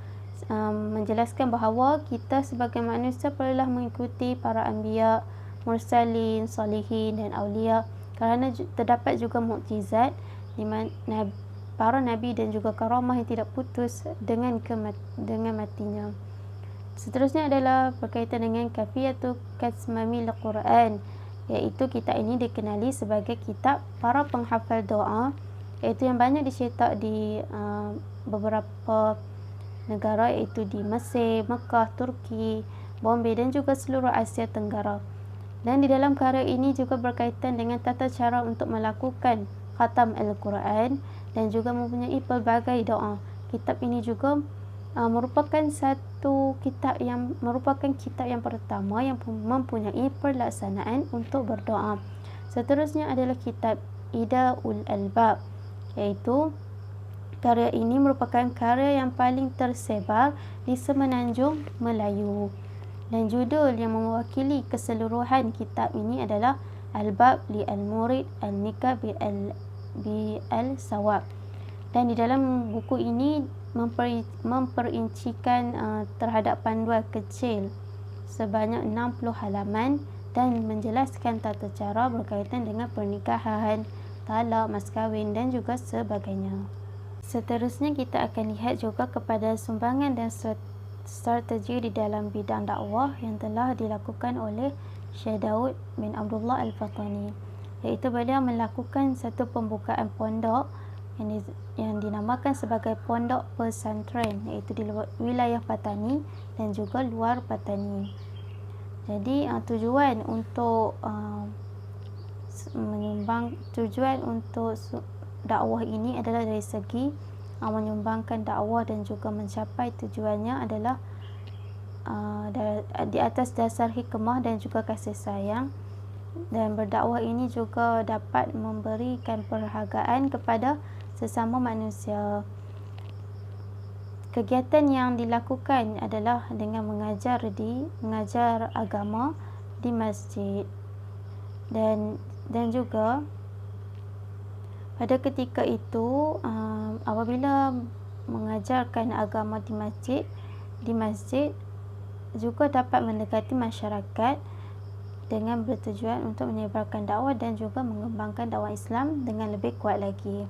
menjelaskan bahawa kita sebagai manusia perlulah mengikuti para anbiya, mursalin, salihin dan awliya, kerana terdapat juga mukjizat di mana para nabi dan juga karamah yang tidak putus dengan matinya. Seterusnya adalah berkaitan dengan Kafiyatu Kasmamil Quran, iaitu kitab ini dikenali sebagai kitab para penghafal doa, iaitu yang banyak dicetak di beberapa negara, iaitu di Mesir, Mekah, Turki, Bombay dan juga seluruh Asia Tenggara. Dan di dalam karya ini juga berkaitan dengan tata cara untuk melakukan khatam Al-Quran dan juga mempunyai pelbagai doa. Kitab ini juga merupakan kitab yang pertama yang mempunyai pelaksanaan untuk berdoa. Seterusnya adalah kitab Ida'ul Albab, iaitu karya ini merupakan karya yang paling tersebar di semenanjung Melayu, dan judul yang mewakili keseluruhan kitab ini adalah Al-Bab li Al-Murid Al-Nikah bi Al-Sawab. Dan di dalam buku ini memperincikan terhadap panduan kecil sebanyak 60 halaman dan menjelaskan tata cara berkaitan dengan pernikahan, talak, mas kahwin dan juga sebagainya. Seterusnya kita akan lihat juga kepada sumbangan dan strategi di dalam bidang dakwah yang telah dilakukan oleh Syekh Daud bin Abdullah Al-Fatani, iaitu beliau melakukan satu pembukaan pondok yang dinamakan sebagai pondok pesantren, iaitu di wilayah Patani dan juga luar Patani. Jadi tujuan untuk dakwah ini adalah dari segi menyumbangkan dakwah dan juga mencapai tujuannya adalah di atas dasar hikmah dan juga kasih sayang, dan berdakwah ini juga dapat memberikan perhargaan kepada sesama manusia. Kegiatan yang dilakukan adalah dengan mengajar agama di masjid, dan juga pada ketika itu apabila mengajarkan agama di masjid juga dapat mendekati masyarakat dengan bertujuan untuk menyebarkan dakwah dan juga mengembangkan dakwah Islam dengan lebih kuat lagi.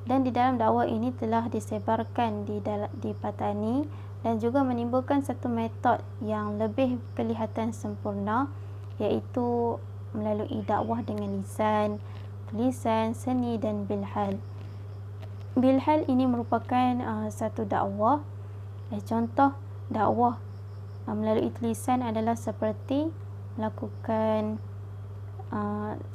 Dan di dalam dakwah ini telah disebarkan di Patani dan juga menimbulkan satu metod yang lebih kelihatan sempurna, iaitu melalui dakwah dengan lisan, tulisan, seni dan bilhal. Bilhal ini merupakan satu dakwah. Contoh dakwah melalui tulisan adalah seperti melakukan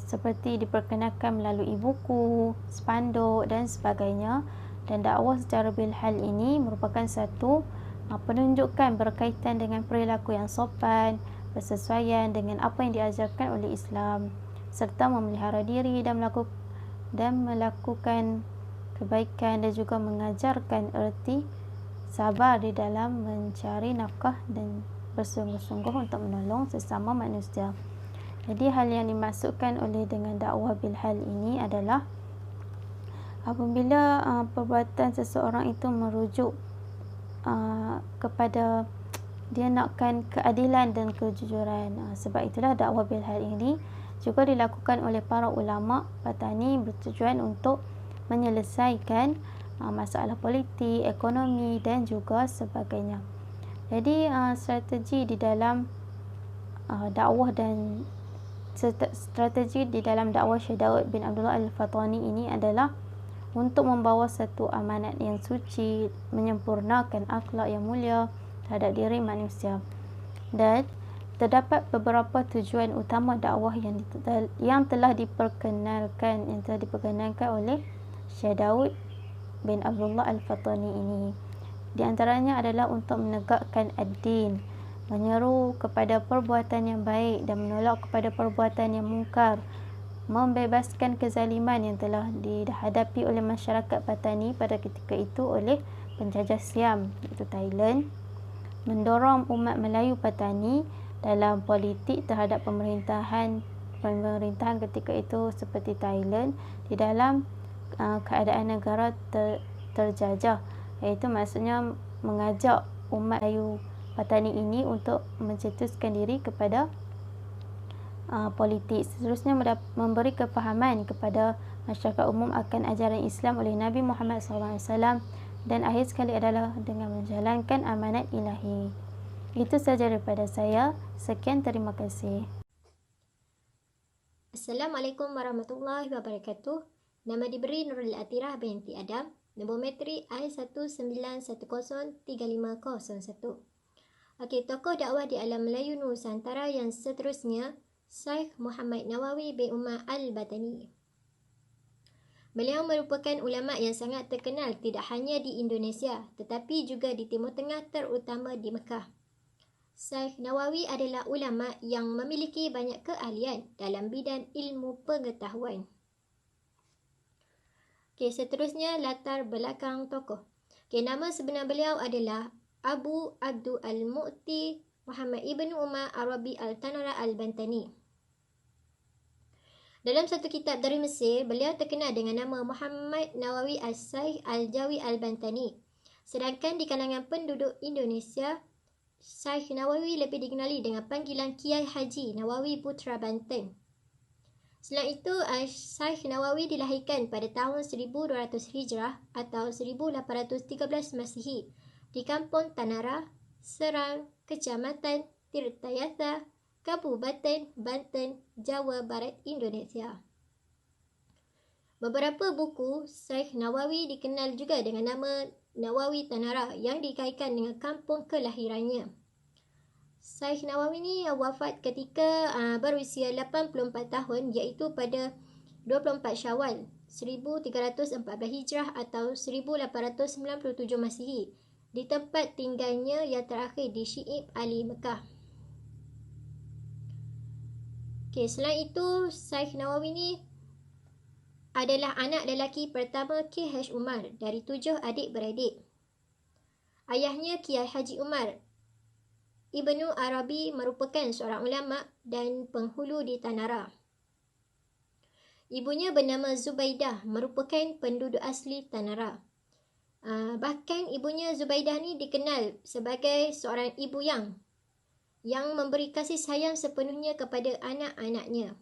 seperti diperkenalkan melalui buku, spanduk dan sebagainya. Dan dakwah secara bilhal ini merupakan satu penunjukan berkaitan dengan perilaku yang sopan, bersesuaian dengan apa yang diajarkan oleh Islam, serta memelihara diri dan melakukan kebaikan dan juga mengajarkan erti sabar di dalam mencari nafkah dan bersungguh-sungguh untuk menolong sesama manusia. Jadi hal yang dimaksudkan oleh dengan dakwah bilhal ini adalah apabila perbuatan seseorang itu merujuk kepada dia nakkan keadilan dan kejujuran. Sebab itulah dakwah bilhal ini juga dilakukan oleh para ulama Patani bertujuan untuk menyelesaikan masalah politik, ekonomi dan juga sebagainya. Jadi strategi di dalam dakwah Syekh Daud bin Abdullah Al-Fatani ini adalah untuk membawa satu amanat yang suci, menyempurnakan akhlak yang mulia terhadap diri manusia. Dan terdapat beberapa tujuan utama dakwah yang telah diperkenalkan oleh Syekh Daud bin Abdullah Al-Fatani ini. Di antaranya adalah untuk menegakkan ad-din, menyeru kepada perbuatan yang baik dan menolak kepada perbuatan yang mungkar, membebaskan kezaliman yang telah dihadapi oleh masyarakat Patani pada ketika itu oleh penjajah Siam iaitu Thailand, mendorong umat Melayu Patani dalam politik terhadap pemerintahan ketika itu seperti Thailand di dalam keadaan negara terjajah, iaitu maksudnya mengajak umat Melayu Patani ini untuk mencetuskan diri kepada politik. Seterusnya memberi kefahaman kepada masyarakat umum akan ajaran Islam oleh Nabi Muhammad SAW, dan akhir sekali adalah dengan menjalankan amanat ilahi. Itu sahaja daripada saya. Sekian, terima kasih. Assalamualaikum warahmatullahi wabarakatuh. Nama diberi Nurul Atirah binti Adam. Nombor metrik I19103501. Okey, tokoh dakwah di alam Melayu Nusantara yang seterusnya, Syekh Muhammad Nawawi bin Umar Al-Batani. Beliau merupakan ulama yang sangat terkenal tidak hanya di Indonesia tetapi juga di Timur Tengah, terutama di Mekah. Syekh Nawawi adalah ulama yang memiliki banyak keahlian dalam bidang ilmu pengetahuan. Okey, seterusnya latar belakang tokoh. Okey, nama sebenar beliau adalah Abu Abdul Al-Mu'ti Muhammad Ibn Umar Arabi Al-Tanara Al-Bantani. Dalam satu kitab dari Mesir, beliau terkenal dengan nama Muhammad Nawawi As-Syekh Al-Jawi Al-Bantani. Sedangkan di kalangan penduduk Indonesia, Syekh Nawawi lebih dikenali dengan panggilan Kiai Haji Nawawi Putra Banten. Selain itu, Syekh Nawawi dilahirkan pada tahun 1200 Hijrah atau 1813 Masihi di Kampung Tanara, Serang, Kecamatan Tirtayasa, Kabupaten Banten, Jawa Barat, Indonesia. Beberapa buku Syekh Nawawi dikenal juga dengan nama Nawawi Tanara yang dikaitkan dengan kampung kelahirannya. Syekh Nawawi ni wafat ketika berusia 84 tahun, iaitu pada 24 Syawal 1314 Hijrah atau 1897 Masihi di tempat tinggalnya yang terakhir di Syi'ib Ali, Mekah. Okay, selain itu, Syekh Nawawi ni adalah anak lelaki pertama K.H. Umar dari 7 adik-beradik. Ayahnya Kiai Haji Umar Ibnu Arabi merupakan seorang ulama dan penghulu di Tanara. Ibunya bernama Zubaidah, merupakan penduduk asli Tanara. Bahkan ibunya Zubaidah ni dikenal sebagai seorang ibu yang memberi kasih sayang sepenuhnya kepada anak-anaknya.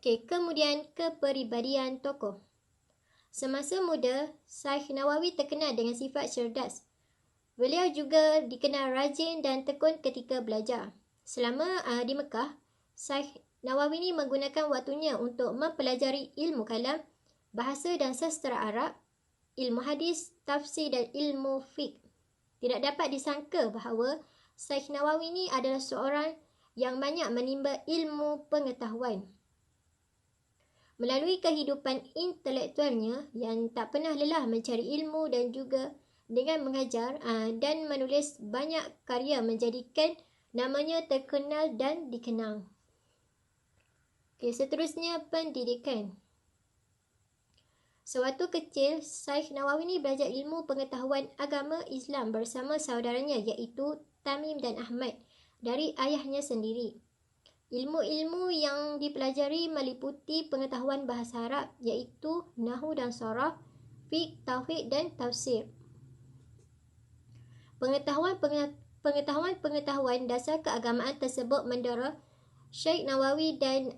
Okay, kemudian kepribadian tokoh. Semasa muda, Syekh Nawawi terkenal dengan sifat cerdas. Beliau juga dikenal rajin dan tekun ketika belajar. Selama di Mekah, Syekh Nawawi ni menggunakan waktunya untuk mempelajari ilmu kalam, bahasa dan sastra Arab, ilmu hadis, tafsir dan ilmu fiqh. Tidak dapat disangka bahawa Syekh Nawawi ni adalah seorang yang banyak menimba ilmu pengetahuan. Melalui kehidupan intelektualnya yang tak pernah lelah mencari ilmu dan juga dengan mengajar dan menulis banyak karya menjadikan namanya terkenal dan dikenang. Okay, seterusnya pendidikan. Sewaktu kecil, Syekh Nawawi ni belajar ilmu pengetahuan agama Islam bersama saudaranya iaitu Tamim dan Ahmad dari ayahnya sendiri. Ilmu-ilmu yang dipelajari meliputi pengetahuan bahasa Arab iaitu Nahwu dan Saraf, Fiqh, Tauhid dan Tafsir. Pengetahuan dasar keagamaan tersebut mendorong Syekh Nawawi dan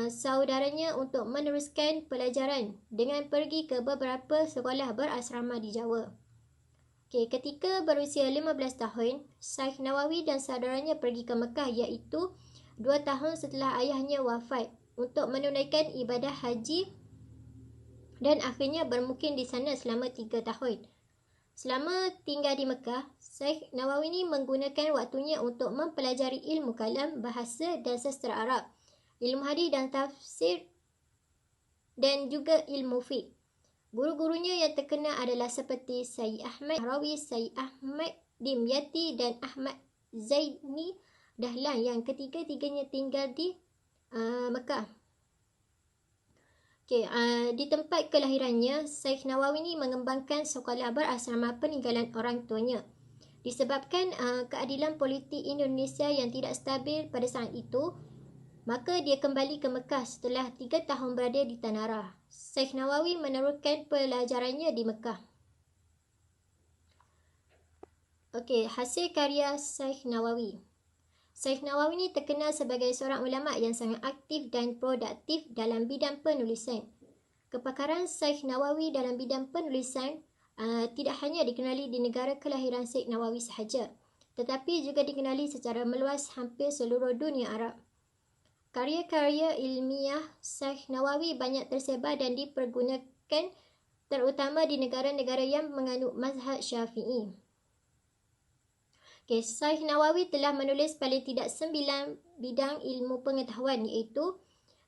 saudaranya untuk meneruskan pelajaran dengan pergi ke beberapa sekolah berasrama di Jawa. Okay, ketika berusia 15 tahun, Syekh Nawawi dan saudaranya pergi ke Mekah iaitu 2 tahun setelah ayahnya wafat untuk menunaikan ibadah haji dan akhirnya bermukim di sana selama 3 tahun. Selama tinggal di Mekah, Syekh Nawawi ni menggunakan waktunya untuk mempelajari ilmu kalam, bahasa dan sastra Arab, ilmu hadis dan tafsir dan juga ilmu fiqh. Guru-gurunya yang terkenal adalah seperti Sayyid Ahmad Harawi, Sayyid Ahmad Dimyati dan Ahmad Zaini Dahlan yang ketiga-tiganya tinggal di Mekah. Di tempat kelahirannya, Syekh Nawawi ini mengembangkan sekolah berasrama peninggalan orang tuanya. Disebabkan keadilan politik Indonesia yang tidak stabil pada saat itu, maka dia kembali ke Mekah setelah 3 tahun berada di Tanah Rah. Syekh Nawawi meneruskan pelajarannya di Mekah. Hasil karya Syekh Nawawi. Syekh Nawawi ini terkenal sebagai seorang ulama yang sangat aktif dan produktif dalam bidang penulisan. Kepakaran Syekh Nawawi dalam bidang penulisan tidak hanya dikenali di negara kelahiran Syekh Nawawi sahaja, tetapi juga dikenali secara meluas hampir seluruh dunia Arab. Karya-karya ilmiah Syekh Nawawi banyak tersebar dan dipergunakan terutama di negara-negara yang menganut mazhab Syafi'i. Syekh Nawawi telah menulis paling tidak 9 bidang ilmu pengetahuan, iaitu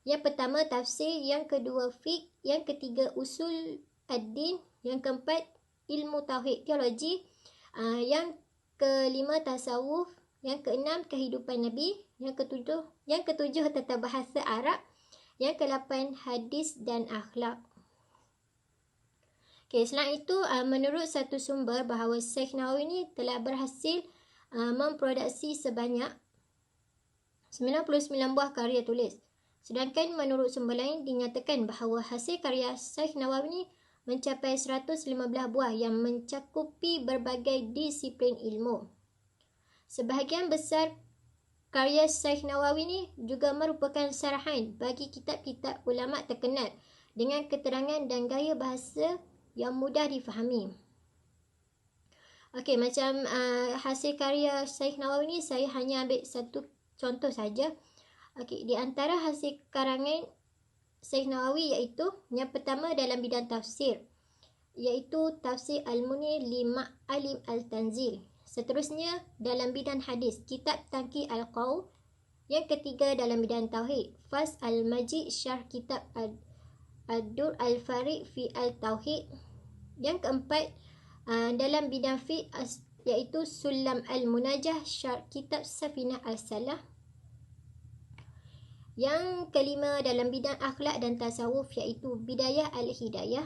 yang pertama tafsir, yang kedua fiqh, yang ketiga usul ad-din, yang keempat ilmu tauhid teologi, yang kelima tasawuf, yang keenam kehidupan Nabi, yang ketujuh tata bahasa Arab, yang ke-8 hadis dan akhlak. Selain itu, menurut satu sumber bahawa Syekh Nawawi ini telah berhasil memproduksi sebanyak 99 buah karya tulis. Sedangkan menurut sumber lain dinyatakan bahawa hasil karya Syekh Nawawi ini mencapai 115 buah yang mencakupi berbagai disiplin ilmu. Sebahagian besar karya Syekh Nawawi ini juga merupakan syarahan bagi kitab-kitab ulama terkenal dengan keterangan dan gaya bahasa yang mudah difahami. Macam hasil karya Syekh Nawawi ni saya hanya ambil satu contoh saja. Di antara hasil karangan Syekh Nawawi iaitu yang pertama dalam bidang tafsir, iaitu Tafsir Al-Munir li Ma'alim Al-Tanzil. Seterusnya dalam bidang hadis, kitab Tanqih Al-Qawl. Yang ketiga dalam bidang tauhid, Fas Al-Majid Syarh kitab Ad-Dur Al-Farid fi Al-Tauhid. Yang keempat dalam bidang fiqh iaitu Sulam Al-Munajah Syarh kitab Safinah Al-Salah. Yang kelima dalam bidang akhlak dan tasawuf iaitu Bidayah Al-Hidayah.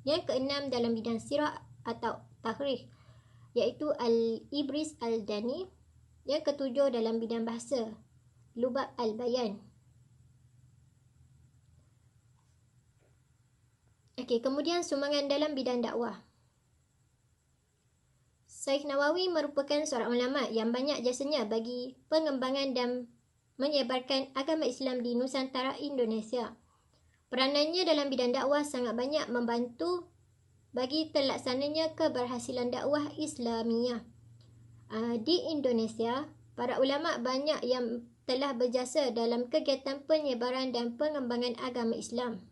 Yang keenam dalam bidang sirah atau tarikh iaitu Al-Ibris Al-Dani. Yang ketujuh dalam bidang bahasa, Lubab Al-Bayan. Kemudian sumbangan dalam bidang dakwah. Syekh Nawawi merupakan seorang ulama yang banyak jasanya bagi pengembangan dan menyebarkan agama Islam di Nusantara Indonesia. Peranannya dalam bidang dakwah sangat banyak membantu bagi terlaksananya keberhasilan dakwah Islamiyah. Di Indonesia, para ulama banyak yang telah berjasa dalam kegiatan penyebaran dan pengembangan agama Islam.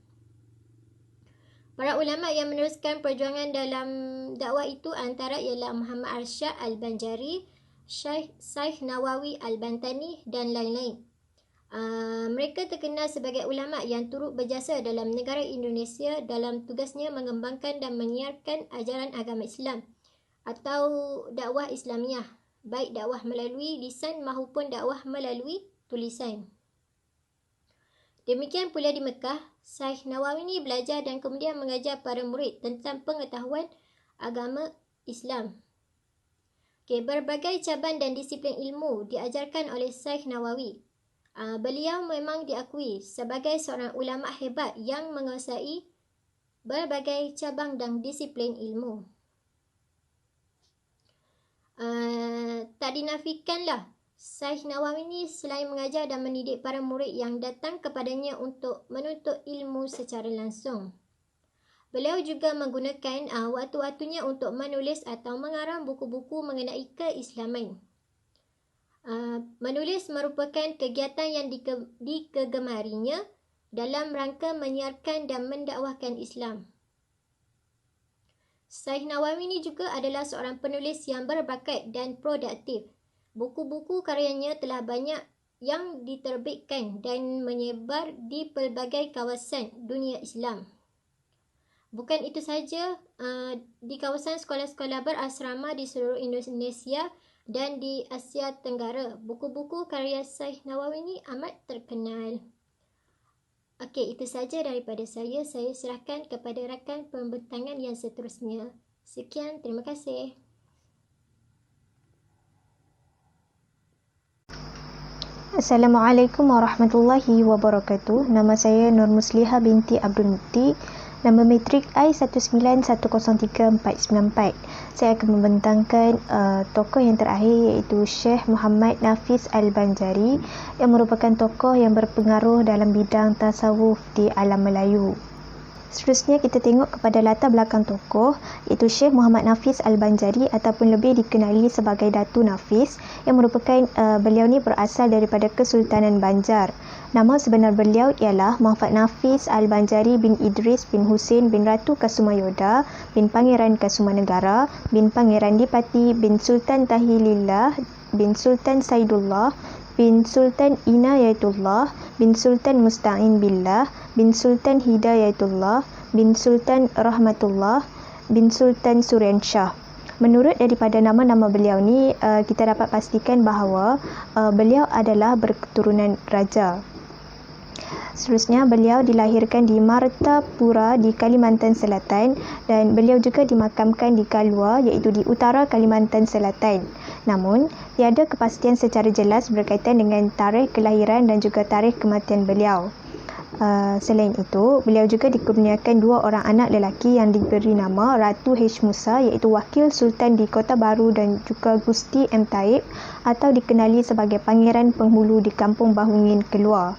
Para ulama yang meneruskan perjuangan dalam dakwah itu antara ialah Muhammad Arsyad Al-Banjari, Syekh Nawawi Al-Bantani dan lain-lain. Mereka terkenal sebagai ulama yang turut berjasa dalam negara Indonesia dalam tugasnya mengembangkan dan menyiarkan ajaran agama Islam atau dakwah Islamiah, baik dakwah melalui lisan maupun dakwah melalui tulisan. Demikian pula di Mekah, Syekh Nawawi ini belajar dan kemudian mengajar para murid tentang pengetahuan agama Islam. Berbagai cabang dan disiplin ilmu diajarkan oleh Syekh Nawawi. Beliau memang diakui sebagai seorang ulama hebat yang menguasai berbagai cabang dan disiplin ilmu. Tak dinafikanlah, Syekh Nawawi ini selain mengajar dan mendidik para murid yang datang kepadanya untuk menuntut ilmu secara langsung, beliau juga menggunakan waktu-waktunya untuk menulis atau mengarang buku-buku mengenai keislaman. Menulis merupakan kegiatan yang dikegemarinya dalam rangka menyiarkan dan mendakwahkan Islam. Syekh Nawawi ini juga adalah seorang penulis yang berbakat dan produktif. Buku-buku karyanya telah banyak yang diterbitkan dan menyebar di pelbagai kawasan dunia Islam. Bukan itu saja, di kawasan sekolah-sekolah berasrama di seluruh Indonesia dan di Asia Tenggara, buku-buku karya Syekh Nawawi ini amat terkenal. Okey, itu saja daripada saya. Saya serahkan kepada rakan pembentangan yang seterusnya. Sekian, terima kasih. Assalamualaikum warahmatullahi wabarakatuh. Nama saya Nur Musliha binti Abdul Mukti. Nama matrik I191034494. Saya akan membentangkan tokoh yang terakhir, iaitu Syekh Muhammad Nafis Al-Banjari, yang merupakan tokoh yang berpengaruh dalam bidang tasawuf di alam Melayu. Seterusnya kita tengok kepada latar belakang tokoh, iaitu Syekh Muhammad Nafis Al-Banjari ataupun lebih dikenali sebagai Datu Nafis, yang merupakan beliau ni berasal daripada Kesultanan Banjar. Nama sebenar beliau ialah Muhammad Nafis Al-Banjari bin Idris bin Husin bin Ratu Kasumayoda bin Pangeran Kasumanegara bin Pangeran Dipati bin Sultan Tahilillah bin Sultan Saidullah bin Sultan Inayatullah bin Sultan Musta'in Billah bin Sultan Hidayatullah bin Sultan Rahmatullah bin Sultan Suriansyah. Menurut daripada nama-nama beliau ni, kita dapat pastikan bahawa beliau adalah berketurunan raja. Seterusnya, beliau dilahirkan di Martapura di Kalimantan Selatan dan beliau juga dimakamkan di Kalua, iaitu di utara Kalimantan Selatan. Namun, tiada kepastian secara jelas berkaitan dengan tarikh kelahiran dan juga tarikh kematian beliau. Selain itu, beliau juga dikurniakan 2 orang anak lelaki yang diberi nama Ratu H. Musa, iaitu Wakil Sultan di Kota Baru, dan juga Gusti M. Taib atau dikenali sebagai Pangeran Penghulu di Kampung Bahungin Keluar.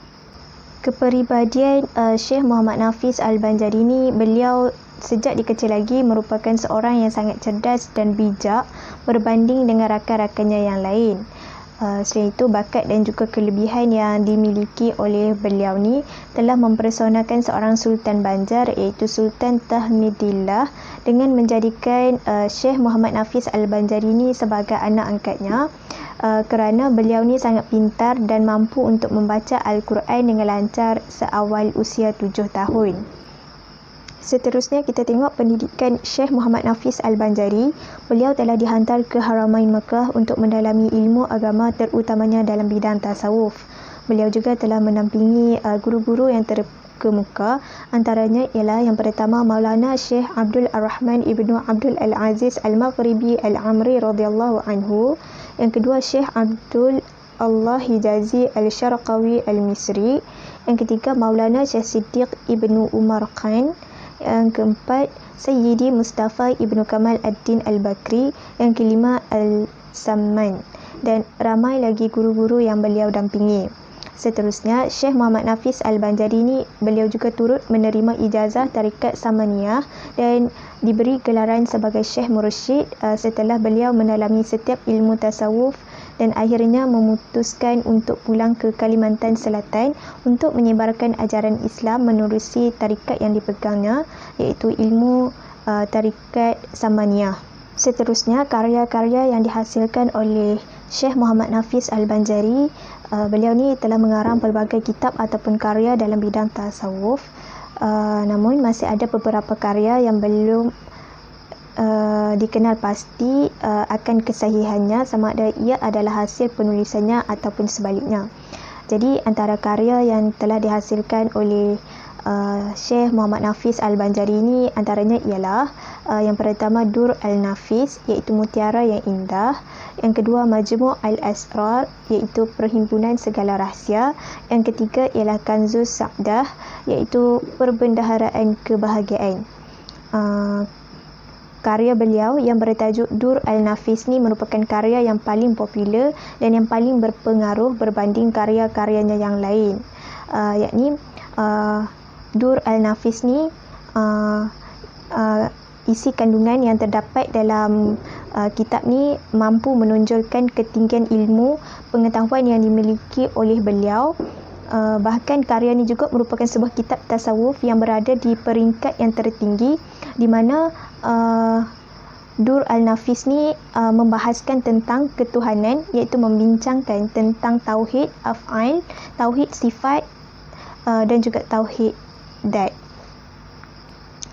Kepribadian Syekh Muhammad Nafis Al-Banjari ini, beliau sejak dikecil lagi merupakan seorang yang sangat cerdas dan bijak berbanding dengan rakan-rakannya yang lain. Selain itu, bakat dan juga kelebihan yang dimiliki oleh beliau ni telah mempersonakan seorang Sultan Banjar, iaitu Sultan Tahmidillah, dengan menjadikan Syekh Muhammad Nafis Al-Banjari ini sebagai anak angkatnya, kerana beliau ni sangat pintar dan mampu untuk membaca Al-Quran dengan lancar seawal usia 7 tahun. Seterusnya kita tengok pendidikan Syekh Muhammad Nafis Al-Banjari. Beliau telah dihantar ke Haramain Mekah untuk mendalami ilmu agama, terutamanya dalam bidang tasawuf. Beliau juga telah menampingi guru-guru yang terkemuka. Antaranya ialah yang pertama Maulana Syekh Abdul Ar-Rahman Ibnu Abdul Al-Aziz Al-Maghribi Al-Amri radhiyallahu anhu. Yang kedua Syekh Abdul Allah Hijazi Al-Syarqawi Al-Misri. Yang ketiga Maulana Syekh Siddiq Ibnu Umar Khan. Yang keempat Sayyidi Mustafa Ibnu Kamal Ad-Din Al-Bakri. Yang kelima Al-Samman. Dan ramai lagi guru-guru yang beliau dampingi. Seterusnya, Syekh Muhammad Nafis Al-Banjari ini, beliau juga turut menerima ijazah Tarikat Samaniyah dan diberi gelaran sebagai Syekh Mursyid setelah beliau mendalami setiap ilmu tasawuf dan akhirnya memutuskan untuk pulang ke Kalimantan Selatan untuk menyebarkan ajaran Islam menerusi tarikat yang dipegangnya, iaitu ilmu Tarikat Samaniyah. Seterusnya, karya-karya yang dihasilkan oleh Syekh Muhammad Nafis Al-Banjari, beliau ni telah mengarang pelbagai kitab ataupun karya dalam bidang tasawuf. Namun masih ada beberapa karya yang belum dikenal pasti akan kesahihannya, sama ada ia adalah hasil penulisannya ataupun sebaliknya. Jadi antara karya yang telah dihasilkan oleh Syekh Muhammad Nafis Al-Banjari ini antaranya ialah yang pertama Dur Al-Nafis, iaitu mutiara yang indah. Yang kedua Majmu' Al-Asrar, iaitu perhimpunan segala rahsia. Yang ketiga ialah Kanzus Sa'dah, iaitu perbendaharaan kebahagiaan. Karya beliau yang bertajuk Dur Al-Nafis ni merupakan karya yang paling popular dan yang paling berpengaruh berbanding karya-karyanya yang lain. Yakni Dur Al-Nafis ni isi kandungan yang terdapat dalam kitab ni mampu menonjolkan ketinggian ilmu pengetahuan yang dimiliki oleh beliau. Bahkan karya ni juga merupakan sebuah kitab tasawuf yang berada di peringkat yang tertinggi, di mana Dur Al-Nafis ni membahaskan tentang ketuhanan, iaitu membincangkan tentang tauhid af'al, tauhid sifat dan juga tauhid dat.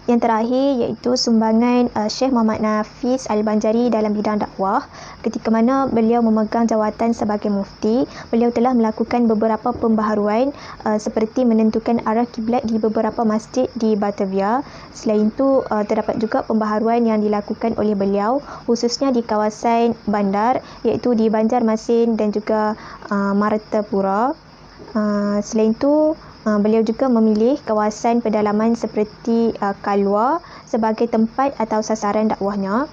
Yang terakhir iaitu sumbangan Syekh Muhammad Nafis Al-Banjari dalam bidang dakwah. Ketika mana beliau memegang jawatan sebagai mufti, beliau telah melakukan beberapa pembaharuan seperti menentukan arah kiblat di beberapa masjid di Batavia. Selain itu, terdapat juga pembaharuan yang dilakukan oleh beliau khususnya di kawasan bandar iaitu di Banjarmasin dan juga Martapura. Selain itu, beliau juga memilih kawasan pedalaman seperti Kalua sebagai tempat atau sasaran dakwahnya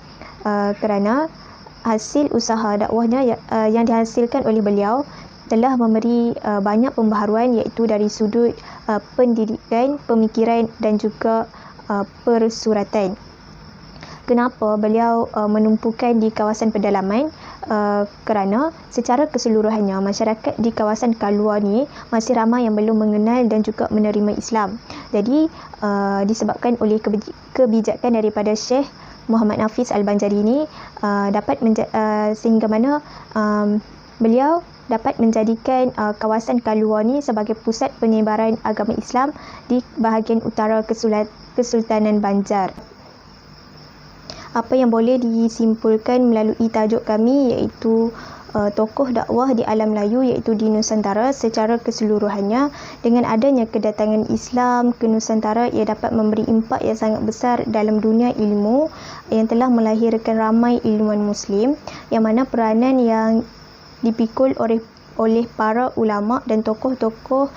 kerana hasil usaha dakwahnya yang dihasilkan oleh beliau telah memberi banyak pembaharuan iaitu dari sudut pendidikan, pemikiran dan juga persuratan. Kenapa beliau menumpukan di kawasan pedalaman? Kerana secara keseluruhannya masyarakat di kawasan Kalua ni masih ramai yang belum mengenal dan juga menerima Islam. Jadi disebabkan oleh kebijakan daripada Syekh Muhammad Nafis Al-Banjari ini sehingga mana beliau dapat menjadikan kawasan Kalua ni sebagai pusat penyebaran agama Islam di bahagian utara Kesultanan Banjar. Apa yang boleh disimpulkan melalui tajuk kami iaitu tokoh dakwah di alam Melayu iaitu di Nusantara secara keseluruhannya. Dengan adanya kedatangan Islam ke Nusantara, ia dapat memberi impak yang sangat besar dalam dunia ilmu yang telah melahirkan ramai ilmuwan Muslim, yang mana peranan yang dipikul oleh para ulama dan tokoh-tokoh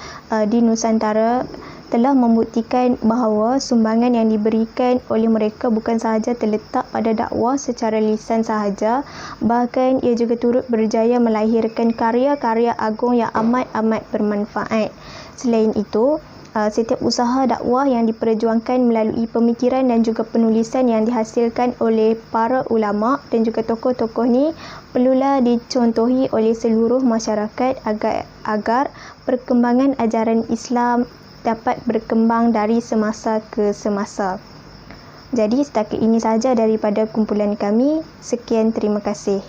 di Nusantara telah membuktikan bahawa sumbangan yang diberikan oleh mereka bukan sahaja terletak pada dakwah secara lisan sahaja, bahkan ia juga turut berjaya melahirkan karya-karya agung yang amat-amat bermanfaat. Selain itu, setiap usaha dakwah yang diperjuangkan melalui pemikiran dan juga penulisan yang dihasilkan oleh para ulama dan juga tokoh-tokoh ni perlulah dicontohi oleh seluruh masyarakat agar perkembangan ajaran Islam dapat berkembang dari semasa ke semasa. Jadi setakat ini sahaja daripada kumpulan kami. Sekian, terima kasih.